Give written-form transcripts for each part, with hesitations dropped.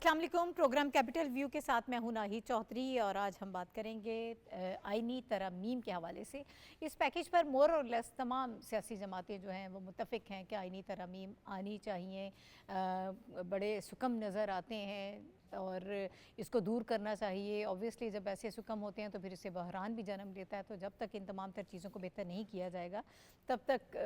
अस्सलाम वालेकुम। Programme capital view के साथ मैं हूं नाहिद चौधरी और आज हम बात करेंगे आइनी तरमीम के हवाले से। इस पैकेज पर मोर और लेस तमाम सियासी जमातें जो हैं वो मुत्तफ़िक हैं कि आइनी तरमीम आनी चाहिए। बड़े सुकम नज़र आते हैं और इसको दूर करना चाहिए। ऑब्वियसली जब ऐसे सुकम होते हैं तो फिर इससे बहरान भी जन्म लेता है। तो जब तक इन तमाम तर चीज़ों को बेहतर नहीं किया जाएगा तब तक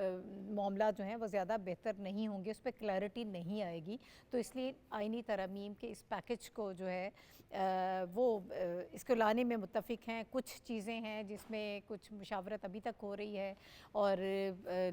मामला जो हैं वो ज़्यादा बेहतर नहीं होंगे, उस पर क्लैरिटी नहीं आएगी। तो इसलिए आइनी तरमीम के इस पैकेज को जो है इसको लाने में मुत्तफ़िक हैं। कुछ चीज़ें हैं जिसमें कुछ मुशावरत अभी तक हो रही है और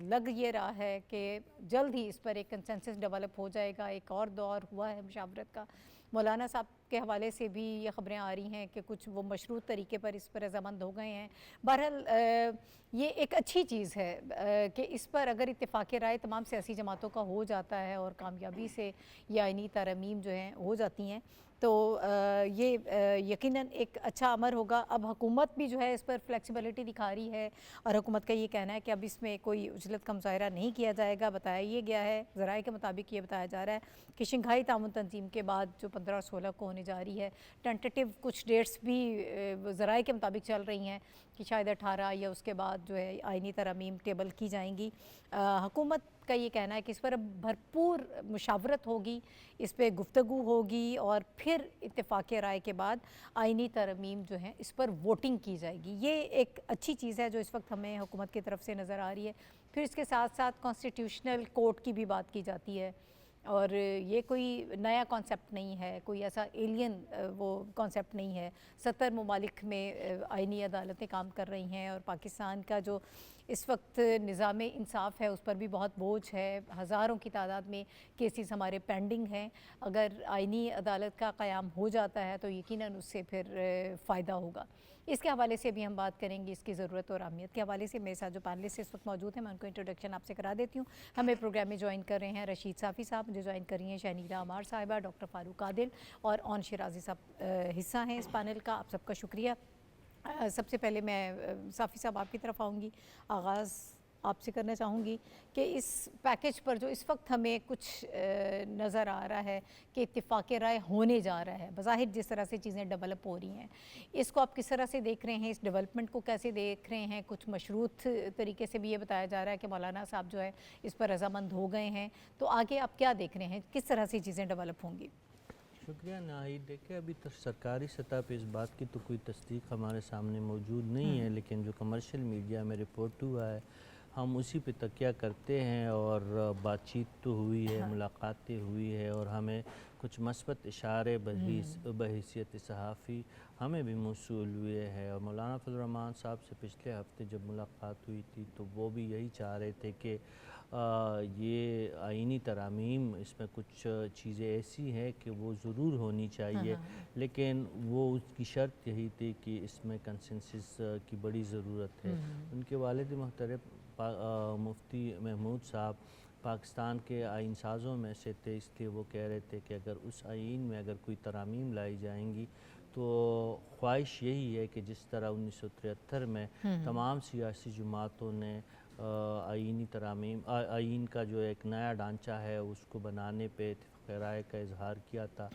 लग ये रहा है कि जल्द ही इस पर एक कंसेंसस डेवलप हो जाएगा। एक और दौर हुआ है मुशावरत का, मौलाना साहब के हवाले से भी ये ख़बरें आ रही हैं कि कुछ वो मशरूत तरीके पर इस पर रज़ामंद हो गए हैं। बहरहाल ये एक अच्छी चीज़ है कि इस पर अगर इत्तेफ़ाक़ राय तमाम सियासी जमातों का हो जाता है और कामयाबी से ये आइनी तरमीम जो हैं हो जाती हैं तो ये यकीनन एक अच्छा अमर होगा। अब हुकूमत भी जो है इस पर फ्लेक्सिबिलिटी दिखा रही है और हुकूमत का ये कहना है कि अब इसमें कोई उजलत का मुज़ाहरा नहीं किया जाएगा। बताया ये गया है, ज़राए के मुताबिक ये बताया जा रहा है कि शंघाई ताउन तंजीम के बाद जो 15 और 16 को होने जा रही है, टेंटेटिव कुछ डेट्स भी ज़राए के मुताबिक चल रही हैं कि शायद 18 या उसके बाद जो है आइनी तरमीम टेबल की जाएंगी। हुकूमत का ये कहना है कि इस पर अब भरपूर मुशावरत होगी, इस पर गुफ्तगू होगी और फिर इत्तेफ़ाक़ राय के बाद आइनी तरमीम जो है इस पर वोटिंग की जाएगी। ये एक अच्छी चीज़ है जो इस वक्त हमें हुकूमत की तरफ से नज़र आ रही है। फिर इसके साथ साथ कॉन्स्टिट्यूशनल कोर्ट की भी बात की जाती है और ये कोई नया कॉन्सेप्ट नहीं है, कोई ऐसा एलियन वो कॉन्सेप्ट नहीं है। 70 ममालिक में आइनी अदालतें काम कर रही हैं और पाकिस्तान का जो इस वक्त निज़ाम इंसाफ़ है उस पर भी बहुत बोझ है। हज़ारों की तादाद में केसेस हमारे पेंडिंग हैं। अगर आइनी अदालत का क़याम हो जाता है तो यकीनन उससे फिर फ़ायदा होगा। इसके हवाले से भी हम बात करेंगे, इसकी ज़रूरत और अहमियत के हवाले से। मेरे साथ जो पैनलिस्ट इस वक्त मौजूद हैं मैं उनको इंट्रोडक्शन आपसे करा देती हूँ। हमें प्रोग्राम में ज्वाइन कर रहे हैं रशीद साफ़ी साहब, मुझे ज्वाइन कर रही हैं शहनीरा अमार साहिबा, डॉक्टर फ़ारूक आदिल और ओन शिराज़ी साहब हिस्सा हैं इस पैनल का। आप सबका शुक्रिया। सबसे पहले मैं साफ़ी साहब आपकी तरफ आऊँगी, आगाज़ आपसे करना चाहूँगी कि इस पैकेज पर जो इस वक्त हमें कुछ नज़र आ रहा है कि इत्तेफ़ाक़ राय होने जा रहा है, बज़ाहिर जिस तरह से चीज़ें डेवलप हो रही हैं, इसको आप किस तरह से देख रहे हैं? इस डेवलपमेंट को कैसे देख रहे हैं? कुछ मशरूत तरीके से भी ये बताया जा रहा है कि मौलाना साहब जो है इस पर रज़ामंद हो गए हैं, तो आगे आप क्या देख रहे हैं, किस तरह से चीज़ें डेवलप होंगी? शुक्रिया नाहिद। देखिए, अभी तो सरकारी सतह पे इस बात की तो कोई तस्दीक हमारे सामने मौजूद नहीं है, लेकिन जो कमर्शियल मीडिया में रिपोर्ट हुआ है हम उसी पे तकिया करते हैं और बातचीत तो हुई है, मुलाकातें हुई है और हमें कुछ मस्बत इशारे बहैसियत सहाफ़ी हमें भी मौसूल हुए हैं। और मौलाना फजल रहमान साहब से पिछले हफ्ते जब मुलाकात हुई थी तो वो भी यही चाह रहे थे कि ये आइनी तरामीम इसमें कुछ चीज़ें ऐसी हैं कि वो ज़रूर होनी चाहिए, लेकिन वो उसकी शर्त यही थी कि इसमें कंसेंसस की बड़ी ज़रूरत है। उनके वालिद मोहतरम मुफ्ती महमूद साहब पाकिस्तान के आइन साज़ों में से थे, इसलिए वो कह रहे थे कि अगर उस आइन में अगर कोई तरामीम लाई जाएंगी तो ख्वाहिश यही है कि जिस तरह 1973 में तमाम सियासी जमातों ने आइनी तरामीम आइन का जो एक नया ढांचा है उसको बनाने पे इत्तेफ़ाक़ राय का इजहार किया था,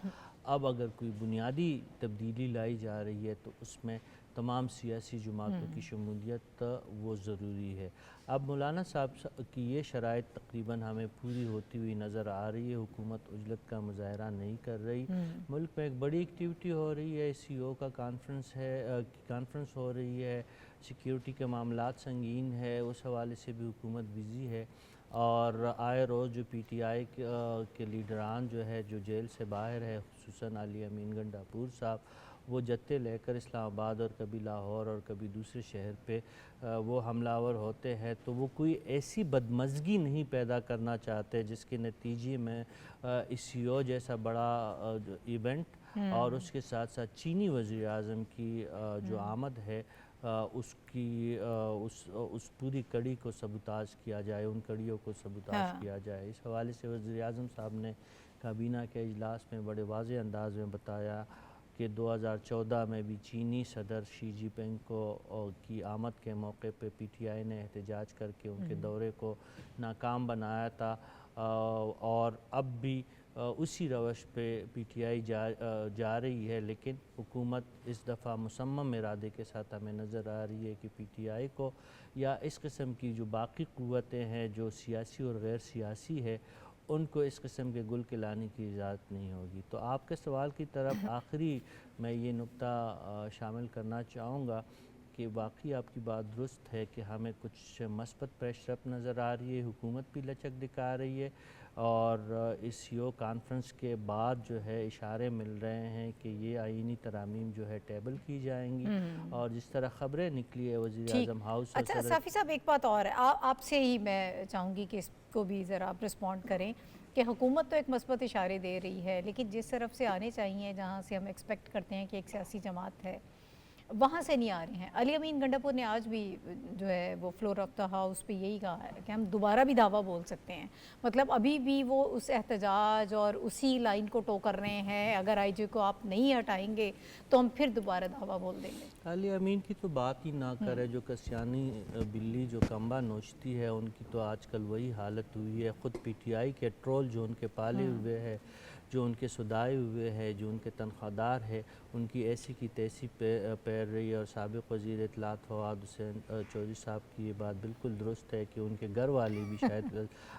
अब अगर कोई बुनियादी तब्दीली लाई जा रही है तो उसमें तमाम सियासी जमातों की शमूलियत वो ज़रूरी है। अब मौलाना साहब की ये शराइत तकरीबन हमें पूरी होती हुई नज़र आ रही है। हुकूमत उजलत का मुज़ाहरा नहीं कर रही, मुल्क में एक बड़ी एक्टिविटी हो रही है, CO का कॉन्फ्रेंस हो रही है, सिक्योरिटी के मामलात संगीन है, उस हवाले से भी हुकूमत बिज़ी है। और आए रोज़ जो PTI के लीडरान जो है जो जेल से बाहर है, खुसूसन अली अमीन गंडापुर साहब, वो जत्थे लेकर इस्लामाबाद और कभी लाहौर और कभी दूसरे शहर पे वो हमलावर होते हैं, तो वो कोई ऐसी बदमज़गी नहीं पैदा करना चाहते जिसके नतीजे में CO जैसा बड़ा इवेंट और उसके साथ साथ चीनी वज़ीर आज़म की जो आमद है उसकी उस पूरी कड़ी को सबूताज किया जाए, उन कड़ियों को सबूताज किया जाए। इस हवाले से वज़ीर आज़म साहब ने काबीना के इजलास में बड़े वाज़ेह अंदाज़ में बताया कि 2014 में भी चीनी सदर शी जिनपिंग की आमद के मौके पे PTI ने एहतजाज करके उनके दौरे को नाकाम बनाया था और अब भी اسی روش پہ پی ٹی آئی جا رہی ہے، لیکن حکومت اس دفعہ مصمم ارادے کے ساتھ ہمیں نظر آ رہی ہے کہ پی ٹی آئی کو یا اس قسم کی جو باقی قوتیں ہیں جو سیاسی اور غیر سیاسی ہے ان کو اس قسم کے گل کھلانے کی اجازت نہیں ہوگی۔ تو آپ کے سوال کی طرف آخری میں یہ نقطہ شامل کرنا چاہوں گا کہ واقعی آپ کی بات درست ہے کہ ہمیں کچھ مثبت پریشر اپ نظر آ رہی ہے، حکومت بھی لچک دکھا رہی ہے، اور اس سیو کانفرنس کے بعد جو ہے اشارے مل رہے ہیں کہ یہ آئینی ترامیم جو ہے ٹیبل کی جائیں گی، اور جس طرح خبریں نکلی ہے وزیر اعظم ہاؤس اور اچھا صافی صاحب، ایک بات اور ہے، آپ سے ہی میں چاہوں گی کہ اس کو بھی ذرا آپ رسپونڈ کریں کہ حکومت تو ایک مثبت اشارے دے رہی ہے، لیکن جس طرف سے آنے چاہیے، جہاں سے ہم ایکسپیکٹ کرتے ہیں کہ ایک سیاسی جماعت ہے، وہاں سے نہیں آ رہے ہیں۔ علی امین گنڈاپور نے آج بھی جو ہے وہ فلور آف دا ہاؤس پہ یہی کہا ہے کہ ہم دوبارہ بھی دعویٰ بول سکتے ہیں، مطلب ابھی بھی وہ اس احتجاج اور اسی لائن کو ٹو کر رہے ہیں، اگر آئی جی کو آپ نہیں ہٹائیں گے تو ہم پھر دوبارہ دعویٰ بول دیں گے۔ علی امین کی تو بات ہی نہ کرے، جو کسیانی بلی جو کمبا نوچتی ہے ان کی تو آج کل وہی حالت ہوئی ہے۔ خود پی ٹی آئی کے ٹرول جو ان کے پالے ہوئے ہے، جو ان کے سدائے ہوئے ہے، جو ان کے تنخواہ دار ہے، ان کی ایسی کی تیسی پیر رہی ہے۔ اور سابق وزیر اطلاعات فواد حسین چودھری صاحب کی یہ بات بالکل درست ہے کہ ان کے گھر والے بھی شاید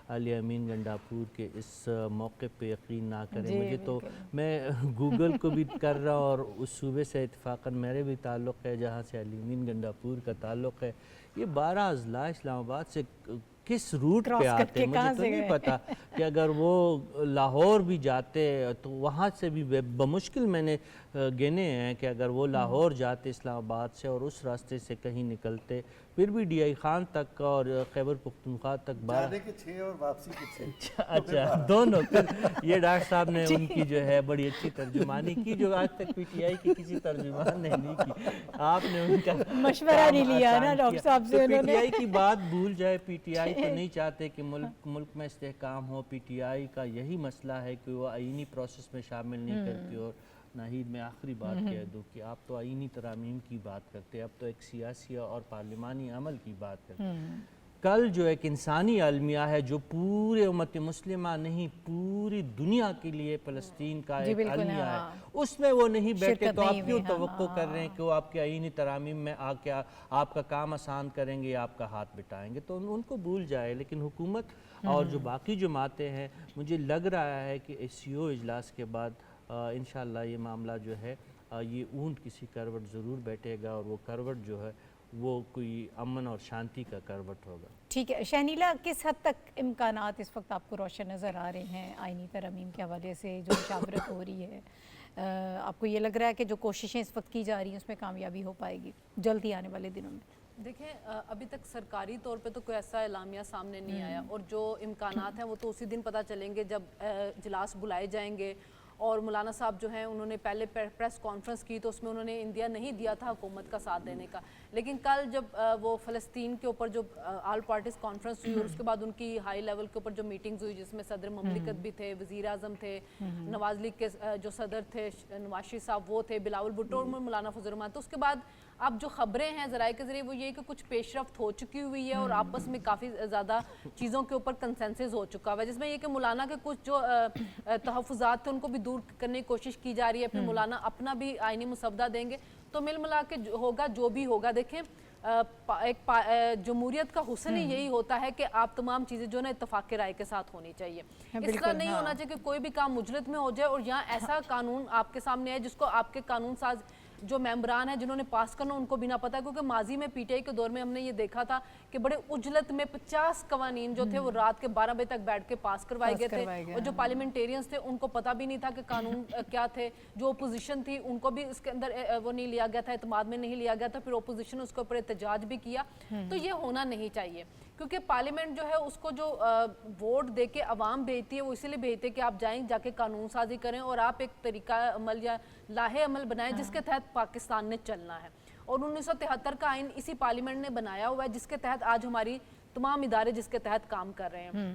علی امین گنڈاپور کے اس موقع پہ یقین نہ کریں۔ مجھے تو میں گوگل کو بھی کر رہا اور اس صوبے سے اتفاقاً میرے بھی تعلق ہے جہاں سے علی امین گنڈاپور کا تعلق ہے، یہ 12 اضلاع اسلام آباد سے کس روٹ پہ آتے ہیں مجھے تو نہیں پتا، کہ اگر وہ لاہور بھی جاتے تو وہاں سے بھی بمشکل میں نے گنے ہیں کہ اگر وہ لاہور جاتے اسلام آباد سے اور اس راستے سے کہیں نکلتے پھر بھی ڈی آئی خان تک اور خیبر پختونخوا تک جانے کے 6 اور واپسی کے 6۔ اچھا دونوں، یہ ڈاکٹر صاحب نے ان کی جو ہے بڑی اچھی ترجمانی کی جو آج تک پی ٹی آئی کی کسی ترجمان نے نہیں کی، آپ نے ان کا مشورہ نہیں لیا نا ڈاکٹر صاحب سے انہوں نے۔ پی ٹی آئی کی بات بھول جائے، پی ٹی آئی تو نہیں چاہتے کہ ملک میں استحکام ہو، پی ٹی آئی کا یہی مسئلہ ہے کہ وہ آئینی پروسیس میں شامل نہیں کرتی۔ اور ناہید میں آخری بات کہہ دوں کہ آپ تو آئینی ترامیم کی بات کرتے، اب تو ایک سیاسی اور پارلیمانی عمل کی بات کرتے۔ کل جو ایک انسانی المیہ ہے جو پورے امت مسلمہ نہیں پوری دنیا کے لیے فلسطین کا ایک المیہ ہے، اس میں وہ نہیں بیٹھے تو آپ کیوں توقع کر رہے ہیں کہ وہ آپ کے آئینی ترامیم میں آ کے آپ کا کام آسان کریں گے یا آپ کا ہاتھ بٹائیں گے؟ تو ان کو بھول جائے۔ لیکن حکومت اور جو باقی جماعتیں ہیں، مجھے لگ رہا ہے کہ ایس سی او اجلاس کے بعد انشاءاللہ یہ معاملہ جو ہے یہ اونٹ کسی کروٹ ضرور بیٹھے گا، اور وہ کروٹ جو ہے وہ کوئی امن اور شانتی کا کروٹ ہوگا۔ ٹھیک ہے شہنیلا، کس حد تک امکانات اس وقت آپ کو روشن نظر آ رہے ہیں آئینی ترامیم کے حوالے سے جو مشاورت ہو رہی ہے؟ آپ کو یہ لگ رہا ہے کہ جو کوششیں اس وقت کی جا رہی ہیں اس میں کامیابی ہو پائے گی جلد ہی آنے والے دنوں میں؟ دیکھیں ابھی تک سرکاری طور پہ تو کوئی ایسا اعلامیہ سامنے نہیں آیا، اور جو امکانات ہیں وہ تو اسی دن پتہ چلیں گے جب اجلاس بلائے جائیں گے۔ اور مولانا صاحب جو ہیں انہوں نے پہلے پریس کانفرنس کی تو اس میں انہوں نے اندیا نہیں دیا تھا حکومت کا ساتھ دینے کا، لیکن کل جب وہ فلسطین کے اوپر جو آل پارٹیز کانفرنس ہوئی اور اس کے بعد ان کی ہائی لیول کے اوپر جو میٹنگز ہوئی جس میں صدر مملکت بھی تھے، وزیر اعظم تھے، نواز لیگ کے جو صدر تھے نواز شریف صاحب وہ تھے، بلاول بھٹو اور مولانا فضل الرحمان، تو اس کے بعد اب جو خبریں ہیں ذرائع کے ذریعے وہ یہ کہ کچھ پیش رفت ہو چکی ہوئی ہے اور آپس میں کافی زیادہ چیزوں کے اوپر کنسنسس ہو چکا ہے، جس میں یہ کہ مولانا کے کچھ جو تحفظات تھے ان کو بھی دور کرنے کی کوشش کی جا رہی ہے، پھر مولانا اپنا بھی آئینی مسودہ دیں گے، تو مل ملا کے ہوگا جو بھی ہوگا۔ دیکھیں ایک جمہوریت کا حسن ہی یہی ہوتا ہے کہ آپ تمام چیزیں جو نا اتفاق رائے کے ساتھ ہونی چاہیے، اس طرح نہیں ہونا چاہیے کہ کوئی بھی کام مجلت میں ہو جائے اور یہاں ایسا قانون آپ کے سامنے ہے جس کو آپ کے قانون ساز جو ممبران ہیں جنہوں نے پاس کرنا ان کو بھی نہ پتا ہے، کیونکہ ماضی میں پی ٹی آئی کے دور میں ہم نے یہ دیکھا تھا کہ بڑے اجلت میں 50 قوانین جو تھے وہ رات کے 12 بجے تک بیٹھ کے پاس کروائے گئے تھے، اور جو پارلیمنٹیرینز تھے ان کو پتہ بھی نہیں تھا کہ قانون کیا تھے، جو اپوزیشن تھی ان کو بھی اس کے اندر وہ نہیں لیا گیا تھا، اعتماد میں نہیں لیا گیا تھا، پھر اپوزیشن اس کے اوپر احتجاج بھی کیا، تو یہ ہونا نہیں چاہیے، کیونکہ پارلیمنٹ جو ہے اس کو جو ووٹ دے کے عوام بھیجتی ہے وہ اسی لیے بھیجتے ہیں کہ آپ جائیں جا کے قانون سازی کریں اور آپ ایک طریقہ عمل یا لاہے عمل بنائیں جس کے تحت پاکستان نے چلنا ہے، اور 1973 کا آئین اسی پارلیمنٹ نے بنایا ہوا ہے جس کے تحت آج ہماری تمام ادارے جس کے تحت کام کر رہے ہیں۔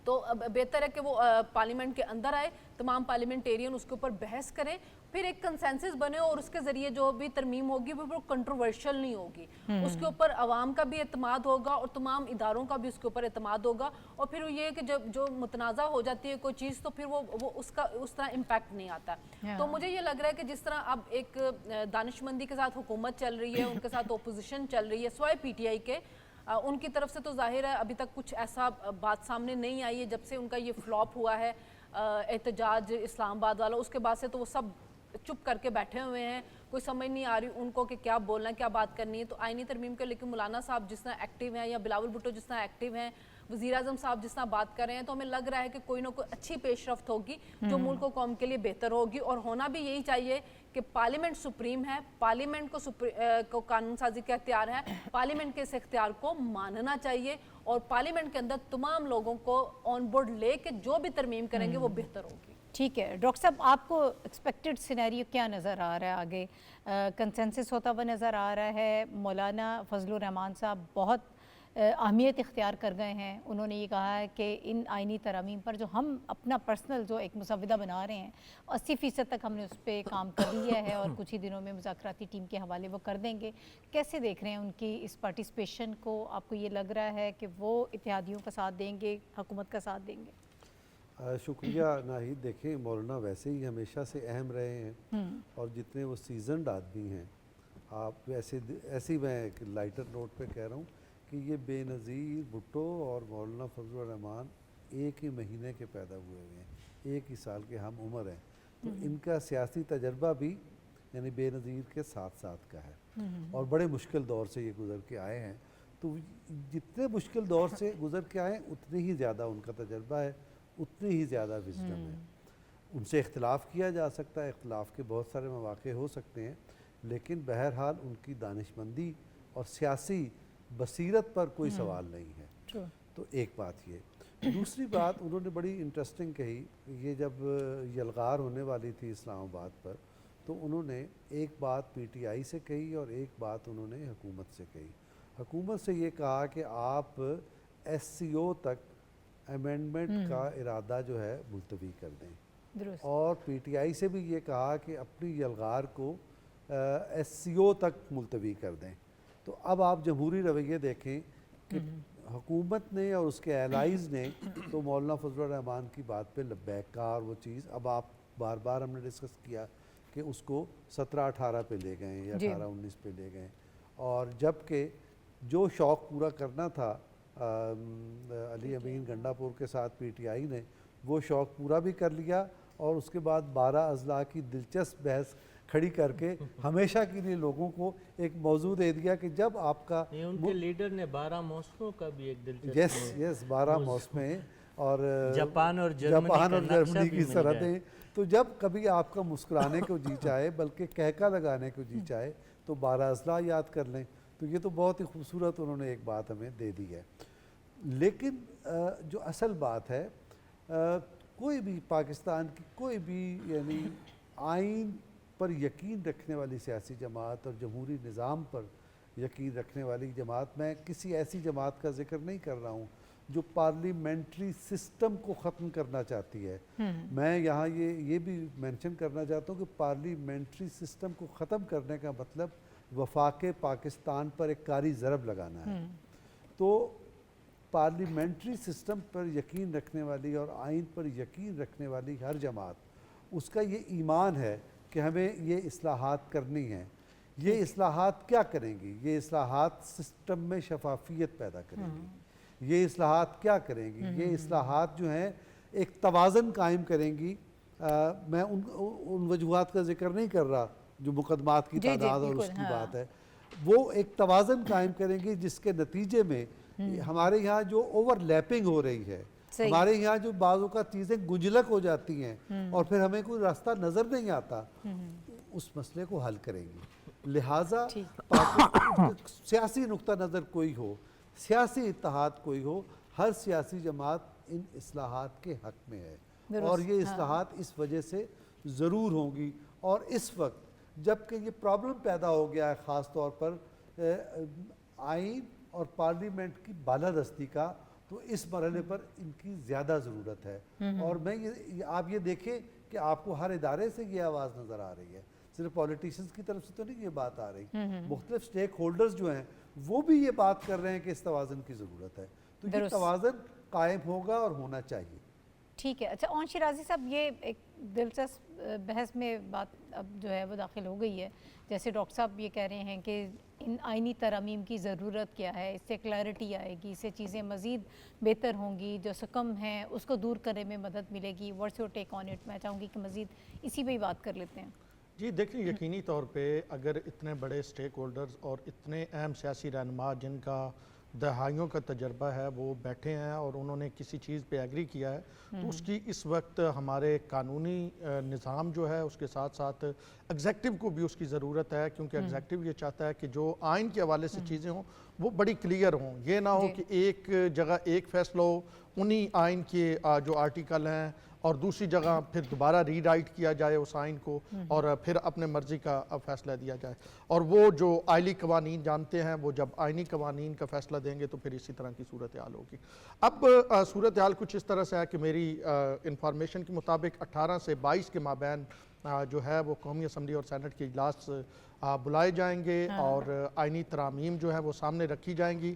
तो अब बेहतर है कि वो पार्लियामेंट के अंदर आए, तमाम पार्लियामेंटेरियन उसके ऊपर बहस करें, फिर एक कंसेंसस बने और उसके ज़रिए जो भी तरमीम होगी वो कंट्रोवर्शियल नहीं होगी, उसके ऊपर आवाम का भी एतमाद होगा और तमाम इदारों का भी उसके ऊपर एतमाद होगा। और फिर ये है कि जब जो मुतनाज़ा हो जाती है कोई चीज़ तो फिर वो उसका उस तरह इम्पैक्ट नहीं आता। तो मुझे ये लग रहा है कि जिस तरह अब एक दानिशमंदी के साथ हुकूमत चल रही है, उनके साथ ओपोजिशन चल रही है स्वाय PTI के, उनकी तरफ से तो जाहिर है अभी तक कुछ ऐसा बात सामने नहीं आई है जब से उनका ये फ्लॉप हुआ है एहतजाज इस्लामाबाद वाला, उसके बाद से तो वो सब चुप करके बैठे हुए हैं, कोई समझ नहीं आ रही उनको कि क्या बोलना है, क्या बात करनी है। तो आईनी तरमीम के लेकिन मौलाना साहब जिस तरह एक्टिव हैं या बिलावल भुट्टो जिस तरह एक्टिव हैं, वज़ीर आज़म साहब जिस तरह बात कर रहे हैं, तो हमें लग रहा है कि कोई ना कोई अच्छी पेशरफ्त होगी जो मुल्क और कौम के लिए बेहतर होगी। और होना भी यही चाहिए कि पार्लियामेंट सुप्रीम है, पार्लियामेंट को कानून साजी का इख्तियार है, पार्लियामेंट के इस इख्तियार को मानना चाहिए और पार्लियामेंट के अंदर तमाम लोगों को ऑन बोर्ड ले के जो भी तरमीम करेंगे वो बेहतर होगी। ठीक है डॉक्टर साहब, आपको एक्सपेक्टेड सिनेरियो क्या नज़र आ रहा है आगे? कंसेंसस होता हुआ नज़र आ रहा है, मौलाना फजलुर रहमान साहब बहुत अहमियत इख्तियार कर गए हैं, उन्होंने ये कहा है कि इन आइनी तरमीम पर जो हम अपना पर्सनल जो एक मुसविदा बना रहे हैं 80% तक हमने उस पर काम कर लिया है और कुछ ही दिनों में मुज़ाकराती टीम के हवाले वो कर देंगे। कैसे देख रहे हैं उनकी इस पार्टिसिपेशन को? आपको ये लग रहा है कि वो इत्तेहादियों का साथ देंगे, हुकूमत का साथ देंगे? शुक्रिया नाहिद। देखें, मौलाना वैसे ही हमेशा से अहम रहे हैं और जितने वो सीजनड आदमी हैं, आप ऐसे ही मैं एक लाइटर नोट पे कह रहा हूँ कि ये बेनज़ीर भुट्टो और मौलाना फजलुर रहमान एक ही महीने के पैदा हुए हुए हैं, एक ही साल के हम उम्र हैं, तो इनका सियासी तजर्बा भी यानी बेनज़ीर के साथ साथ का है और बड़े मुश्किल दौर से ये गुज़र के आए हैं। तो जितने मुश्किल दौर से गुज़र के आए उतनी ही ज़्यादा उनका तजर्बा है, उतनी ही ज़्यादा विज़डम है। उनसे इख्तिलाफ़ किया जा सकता है, इख्तिलाफ़ के बहुत सारे मौक़े हो सकते हैं, लेकिन बहरहाल उनकी दानिशमंदी और सियासी बसीरत पर कोई सवाल नहीं है। तो एक बात ये। दूसरी बात उन्होंने बड़ी इंटरेस्टिंग कही, ये जब यलगार होने वाली थी इस्लामाबाद पर, तो उन्होंने एक बात PTI से कही और एक बात उन्होंने हुकूमत से कही। हुकूमत से ये कहा कि आप SCO तक अमेंडमेंट का इरादा जो है मुलतवी कर दें, और PTI से भी ये कहा कि अपनी यलगार को SCO तक मुलतवी कर दें। तो अब आप जमहूरी रवैये देखें कि हुकूमत ने और उसके एलाइज़ ने तो मौलाना फजलुर रहमान की बात पे लब्बैक कहा, और वो चीज़ अब आप बार बार हमने डिस्कस किया कि उसको 17-18 पे ले गए या 18-19 पे ले गए, और जबकि जो शौक़ पूरा करना था अली अमीन गंडापुर के साथ PTI ने वो शौक़ पूरा भी कर लिया, और उसके बाद 12 अजला की दिलचस्प बहस खड़ी करके हमेशा के लिए लोगों को एक मौजू दे दिया कि जब आपका उनके लीडर ने 12 मौसमों का भी एक दिलचस्प यस 12 मौसमें और जापान और जर्मनी की सरहदें। तो जब कभी आपका मुस्कुराने को जी चाहे बल्कि कहका लगाने को जी चाहे तो 12 अजला याद कर लें। तो ये तो बहुत ही खूबसूरत उन्होंने एक बात हमें दे दी है। लेकिन जो असल बात है, कोई भी पाकिस्तान की कोई भी यानी आइन पर यकीन रखने वाली सियासी जमात और जमहूरी निज़ाम पर यकीन रखने वाली जमात, मैं किसी ऐसी जमात का जिक्र नहीं कर रहा हूँ जो पार्लियामेंट्री सिस्टम को ख़त्म करना चाहती है। मैं यहाँ ये भी मेंशन करना चाहता हूँ कि पार्लियामेंट्री सिस्टम को ख़त्म करने का मतलब वफाक़े पाकिस्तान पर एक कारी ज़रब लगाना है। तो पार्लियामेंट्री सिस्टम पर यकीन रखने वाली और आइन पर यकीन रखने वाली हर जमात, उसका ये ईमान है कि हमें ये इस्लाहात करनी है। ये इस्लाहात क्या करेंगी? ये इस्लाहात सिस्टम में शफाफियत पैदा करेंगी। ये इस्लाहात क्या करेंगी? ये इस्लाहात जो हैं एक तवाज़न कायम करेंगी। मैं उन वजूहात का जिक्र नहीं कर रहा जो मुकदमात की तादाद और उसकी बात है, वो एक तवाज़न कायम करेंगी जिसके नतीजे में हमारे यहाँ जो ओवरलैपिंग हो रही है, हमारे यहाँ जो बाज़ों का चीज़ें गुंजलक हो जाती हैं और फिर हमें कोई रास्ता नज़र नहीं आता, उस मसले को हल करेंगी। लिहाजा सियासी नुक्ता नज़र कोई हो, सियासी इत्तेहाद कोई हो, हर सियासी जमात इन इस्लाहात के हक़ में है और ये इस्लाहात इस वजह से ज़रूर होंगी। और इस वक्त जबकि ये प्रॉब्लम पैदा हो गया है ख़ास तौर पर आइन और पार्लियामेंट की बालादस्ती का, تو اس مرحلے پر ان کی زیادہ ضرورت ہے. اور میں آپ یہ دیکھیں کہ آپ کو ہر ادارے سے یہ آواز نظر آ رہی ہے, صرف پولیٹیشنز کی طرف سے تو نہیں یہ بات آ رہی, مختلف سٹیک ہولڈرز جو ہیں وہ بھی یہ بات کر رہے ہیں کہ اس توازن کی ضرورت ہے. تو یہ توازن قائم ہوگا اور ہونا چاہیے. ٹھیک ہے. اچھا اون شیرازی صاحب, یہ ایک دلچسپ بحث میں بات اب جو ہے وہ داخل ہو گئی ہے. جیسے ڈاکٹر صاحب یہ کہہ رہے ہیں کہ ان آئینی ترامیم کی ضرورت کیا ہے, اس سے کلیئرٹی آئے گی, اس سے چیزیں مزید بہتر ہوں گی, جو سکم ہیں اس کو دور کرنے میں مدد ملے گی. What's your take on it? میں چاہوں گی کہ مزید اسی پہ ہی بات کر لیتے ہیں. جی دیکھیں, یقینی طور پہ اگر اتنے بڑے سٹیک ہولڈرز اور اتنے اہم سیاسی رہنما جن کا دہائیوں کا تجربہ ہے وہ بیٹھے ہیں اور انہوں نے کسی چیز پہ ایگری کیا ہے, تو اس کی اس وقت ہمارے قانونی نظام جو ہے اس کے ساتھ ساتھ ایگزیکٹو کو بھی اس کی ضرورت ہے, کیونکہ ایگزیکٹو یہ چاہتا ہے کہ جو آئین کے حوالے سے چیزیں ہوں وہ بڑی کلیئر ہوں. یہ نہ ہو کہ ایک جگہ ایک فیصلہ ہو انہی آئین کے جو آرٹیکل ہیں اور دوسری جگہ پھر دوبارہ ری رائٹ کیا جائے اس آئین کو اور پھر اپنے مرضی کا فیصلہ دیا جائے. اور وہ جو آئلی قوانین جانتے ہیں وہ جب آئینی قوانین کا فیصلہ دیں گے تو پھر اسی طرح کی صورتحال ہوگی. اب صورتحال کچھ اس طرح سے ہے کہ میری انفارمیشن کے مطابق 18 سے 22 کے مابین جو ہے وہ قومی اسمبلی اور سینٹ کے اجلاس بلائے جائیں گے اور آئینی ترامیم جو ہے وہ سامنے رکھی جائیں گی.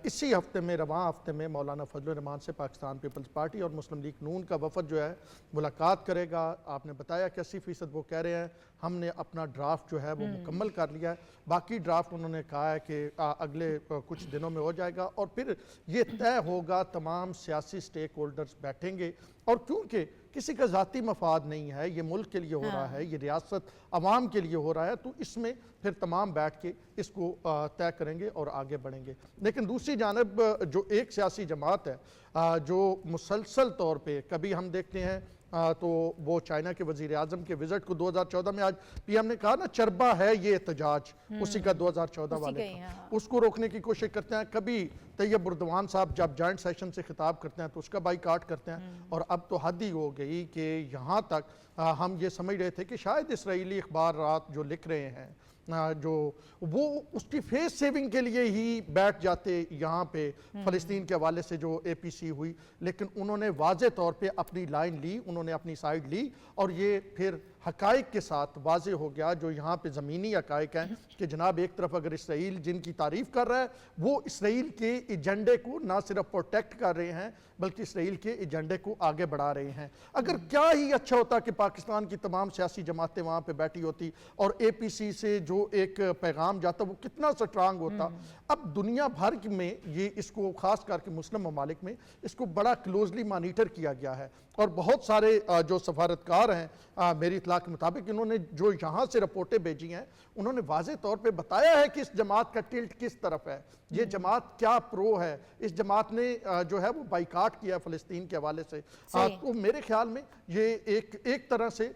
اسی ہفتے میں, رواں ہفتے میں مولانا فضل الرحمان سے پاکستان پیپلز پارٹی اور مسلم لیگ نون کا وفد جو ہے ملاقات کرے گا. آپ نے بتایا کہ 80% وہ کہہ رہے ہیں ہم نے اپنا ڈرافٹ جو ہے وہ مکمل کر لیا ہے, باقی ڈرافٹ انہوں نے کہا ہے کہ اگلے کچھ دنوں میں ہو جائے گا اور پھر یہ طے ہوگا, تمام سیاسی سٹیک ہولڈرز بیٹھیں گے. اور کیونکہ کسی کا ذاتی مفاد نہیں ہے, یہ ملک کے لیے ہو رہا ہے, یہ ریاست عوام کے لیے ہو رہا ہے, تو اس میں پھر تمام بیٹھ کے اس کو طے کریں گے اور آگے بڑھیں گے. لیکن دوسری جانب جو ایک سیاسی جماعت ہے جو مسلسل طور پہ کبھی ہم دیکھتے ہیں تو وہ چائنا کے وزیر اعظم کے وزٹ کو 2014 میں, آج پی ایم نے کہا نا چربا ہے یہ احتجاج اسی کا 2014 والے کا, اس کو روکنے کی کوشش کرتے ہیں. کبھی طیب اردوان صاحب جب جوائنٹ سیشن سے خطاب کرتے ہیں تو اس کا بائیکاٹ کرتے ہیں. اور اب تو حد ہی ہو گئی کہ یہاں تک ہم یہ سمجھ رہے تھے کہ شاید اسرائیلی اخبارات جو لکھ رہے ہیں جو وہ اس کی فیس سیونگ کے لیے ہی بیٹھ جاتے یہاں پہ فلسطین کے حوالے سے جو اے پی سی ہوئی, لیکن انہوں نے واضح طور پہ اپنی لائن لی, انہوں نے اپنی سائیڈ لی اور یہ پھر حقائق کے ساتھ واضح ہو گیا جو یہاں پہ زمینی حقائق ہیں کہ جناب ایک طرف اگر اسرائیل جن کی تعریف کر رہا ہے وہ اسرائیل کے ایجنڈے کو نہ صرف پروٹیکٹ کر رہے ہیں بلکہ اسرائیل کے ایجنڈے کو آگے بڑھا رہے ہیں. اگر کیا ہی اچھا ہوتا کہ پاکستان کی تمام سیاسی جماعتیں وہاں پہ بیٹھی ہوتی اور اے پی سی سے جو ایک پیغام جاتا وہ کتنا سٹرانگ ہوتا. اب دنیا بھر میں یہ اس کو خاص کر کے مسلم ممالک میں اس کو بڑا کلوزلی مانیٹر کیا گیا ہے اور بہت سارے جو سفارتکار ہیں میری اطلاع کے مطابق انہوں نے جو یہاں سے رپورٹیں بھیجی ہیں انہوں نے واضح طور پہ بتایا ہے کہ اس جماعت کا ٹلٹ کس طرف ہے, یہ جماعت کیا پرو ہے. اس جماعت نے جو ہے وہ بائیکاٹ کیا فلسطین کے حوالے سے. تو میرے خیال میں یہ ایک طرح سے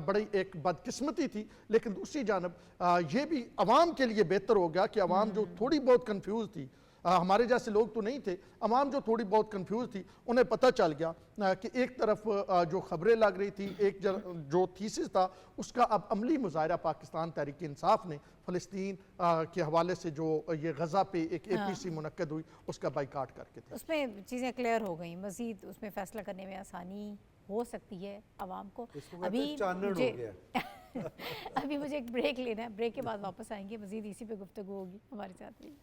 بڑی ایک بدقسمتی تھی, لیکن دوسری جانب یہ بھی عوام کے لیے بہتر ہو گیا کہ عوام جو تھوڑی بہت کنفیوز تھی, ہمارے جیسے لوگ تو نہیں تھے, عوام جو تھوڑی بہت کنفیوز تھی انہیں پتہ چل گیا کہ ایک طرف جو خبریں لگ رہی تھی, ایک جو تھیسس تھا اس کا اب عملی مظاہرہ پاکستان تحریک انصاف نے فلسطین کے حوالے سے جو یہ غزہ پہ ایک اے پی سی منعقد ہوئی اس کا بائیکاٹ کر کے تھا. اس میں چیزیں کلیئر ہو گئیں, مزید اس میں فیصلہ کرنے میں آسانی ہو سکتی ہے عوام کو. ابھی مجھے ایک بریک لینا ہے, بریک کے بعد واپس آئیں گے, مزید اسی پہ گفتگو ہوگی. ہمارے ساتھ رہیے.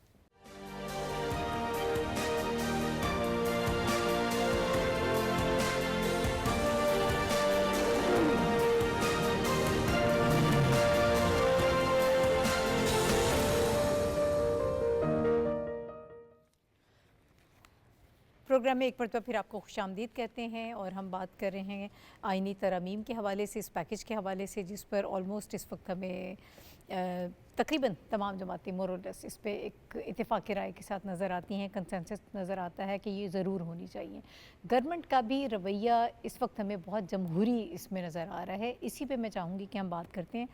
پروگرام میں ایک مرتبہ پھر آپ کو خوش آمدید کہتے ہیں اور ہم بات کر رہے ہیں آئینی ترامیم کے حوالے سے, اس پیکج کے حوالے سے جس پر آلموسٹ اس وقت ہمیں تقریباً تمام جماعتیں مورولس اس پہ ایک اتفاق رائے کے ساتھ نظر آتی ہیں, کنسنسس نظر آتا ہے کہ یہ ضرور ہونی چاہیے. گورنمنٹ کا بھی رویہ اس وقت ہمیں بہت جمہوری اس میں نظر آ رہا ہے, اسی پہ میں چاہوں گی کہ ہم بات کرتے ہیں.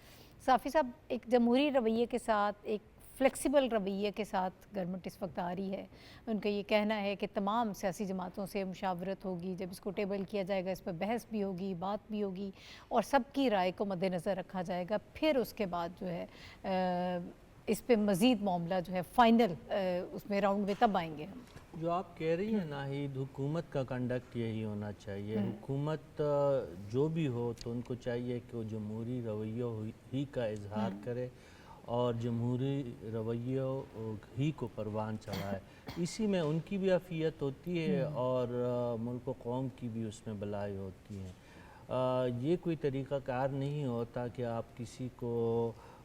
صافی صاحب, ایک جمہوری رویے کے ساتھ, ایک فلیکسیبل رویے کے ساتھ گورنمنٹ اس وقت آ رہی ہے. ان کا یہ کہنا ہے کہ تمام سیاسی جماعتوں سے مشاورت ہوگی, جب اس کو ٹیبل کیا جائے گا اس پر بحث بھی ہوگی, بات بھی ہوگی اور سب کی رائے کو مد نظر رکھا جائے گا, پھر اس کے بعد جو ہے इस पे मज़ीद मामला जो है फाइनल उसमें राउंड में तब आएंगे हम। जो आप कह रही हैं नाहिद, हुकूमत का कंडक्ट यही होना चाहिए। हुकूमत जो भी हो तो उनको चाहिए कि वो जमहूरी रवैयों ही का इजहार करे और जमहूरी रवैयों ही को परवान चढ़ाए। इसी में उनकी भी अफियत होती है और मुल्क व कौम की भी उसमें भलाई होती है। ये कोई तरीक़ाकार नहीं होता कि आप किसी को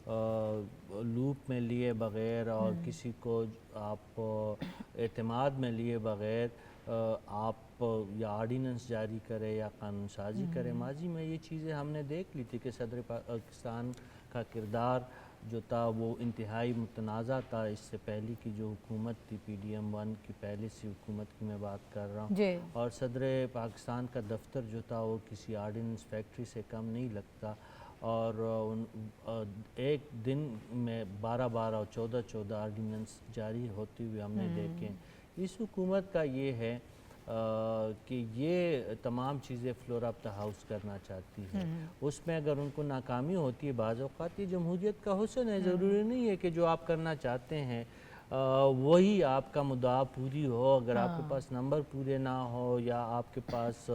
लूप में लिए बग़ैर और किसी को आप एतमाद में लिए बग़ैर आप या आर्डिनेंस जारी करें या कानून साजी करें। माजी में ये चीज़ें हमने देख ली थी कि सदर पाकिस्तान का किरदार जो था वो इंतहाई मुतनाज़ा था। इससे पहले की जो हुकूमत थी PDM-1 की, पहले से हुकूमत की मैं बात कर रहा हूँ, और सदर पाकिस्तान का दफ्तर जो था वो किसी आर्डिनेंस फैक्ट्री से कम नहीं लगता और एक दिन में 12-12 और 14-14 आर्डिनेंस जारी होते हुए हमने देखे। इस हुकूमत का ये है कि ये तमाम चीज़ें फ्लोर ऑफ द हाउस करना चाहती है। उसमें अगर उनको नाकामी होती है, बाज़ औक़ात ये जमहूरियत का हुस्न है। ज़रूरी नहीं है कि जो आप करना चाहते हैं वही आपका मुद्दा पूरी हो। अगर आपके पास नंबर पूरे ना हो या आपके पास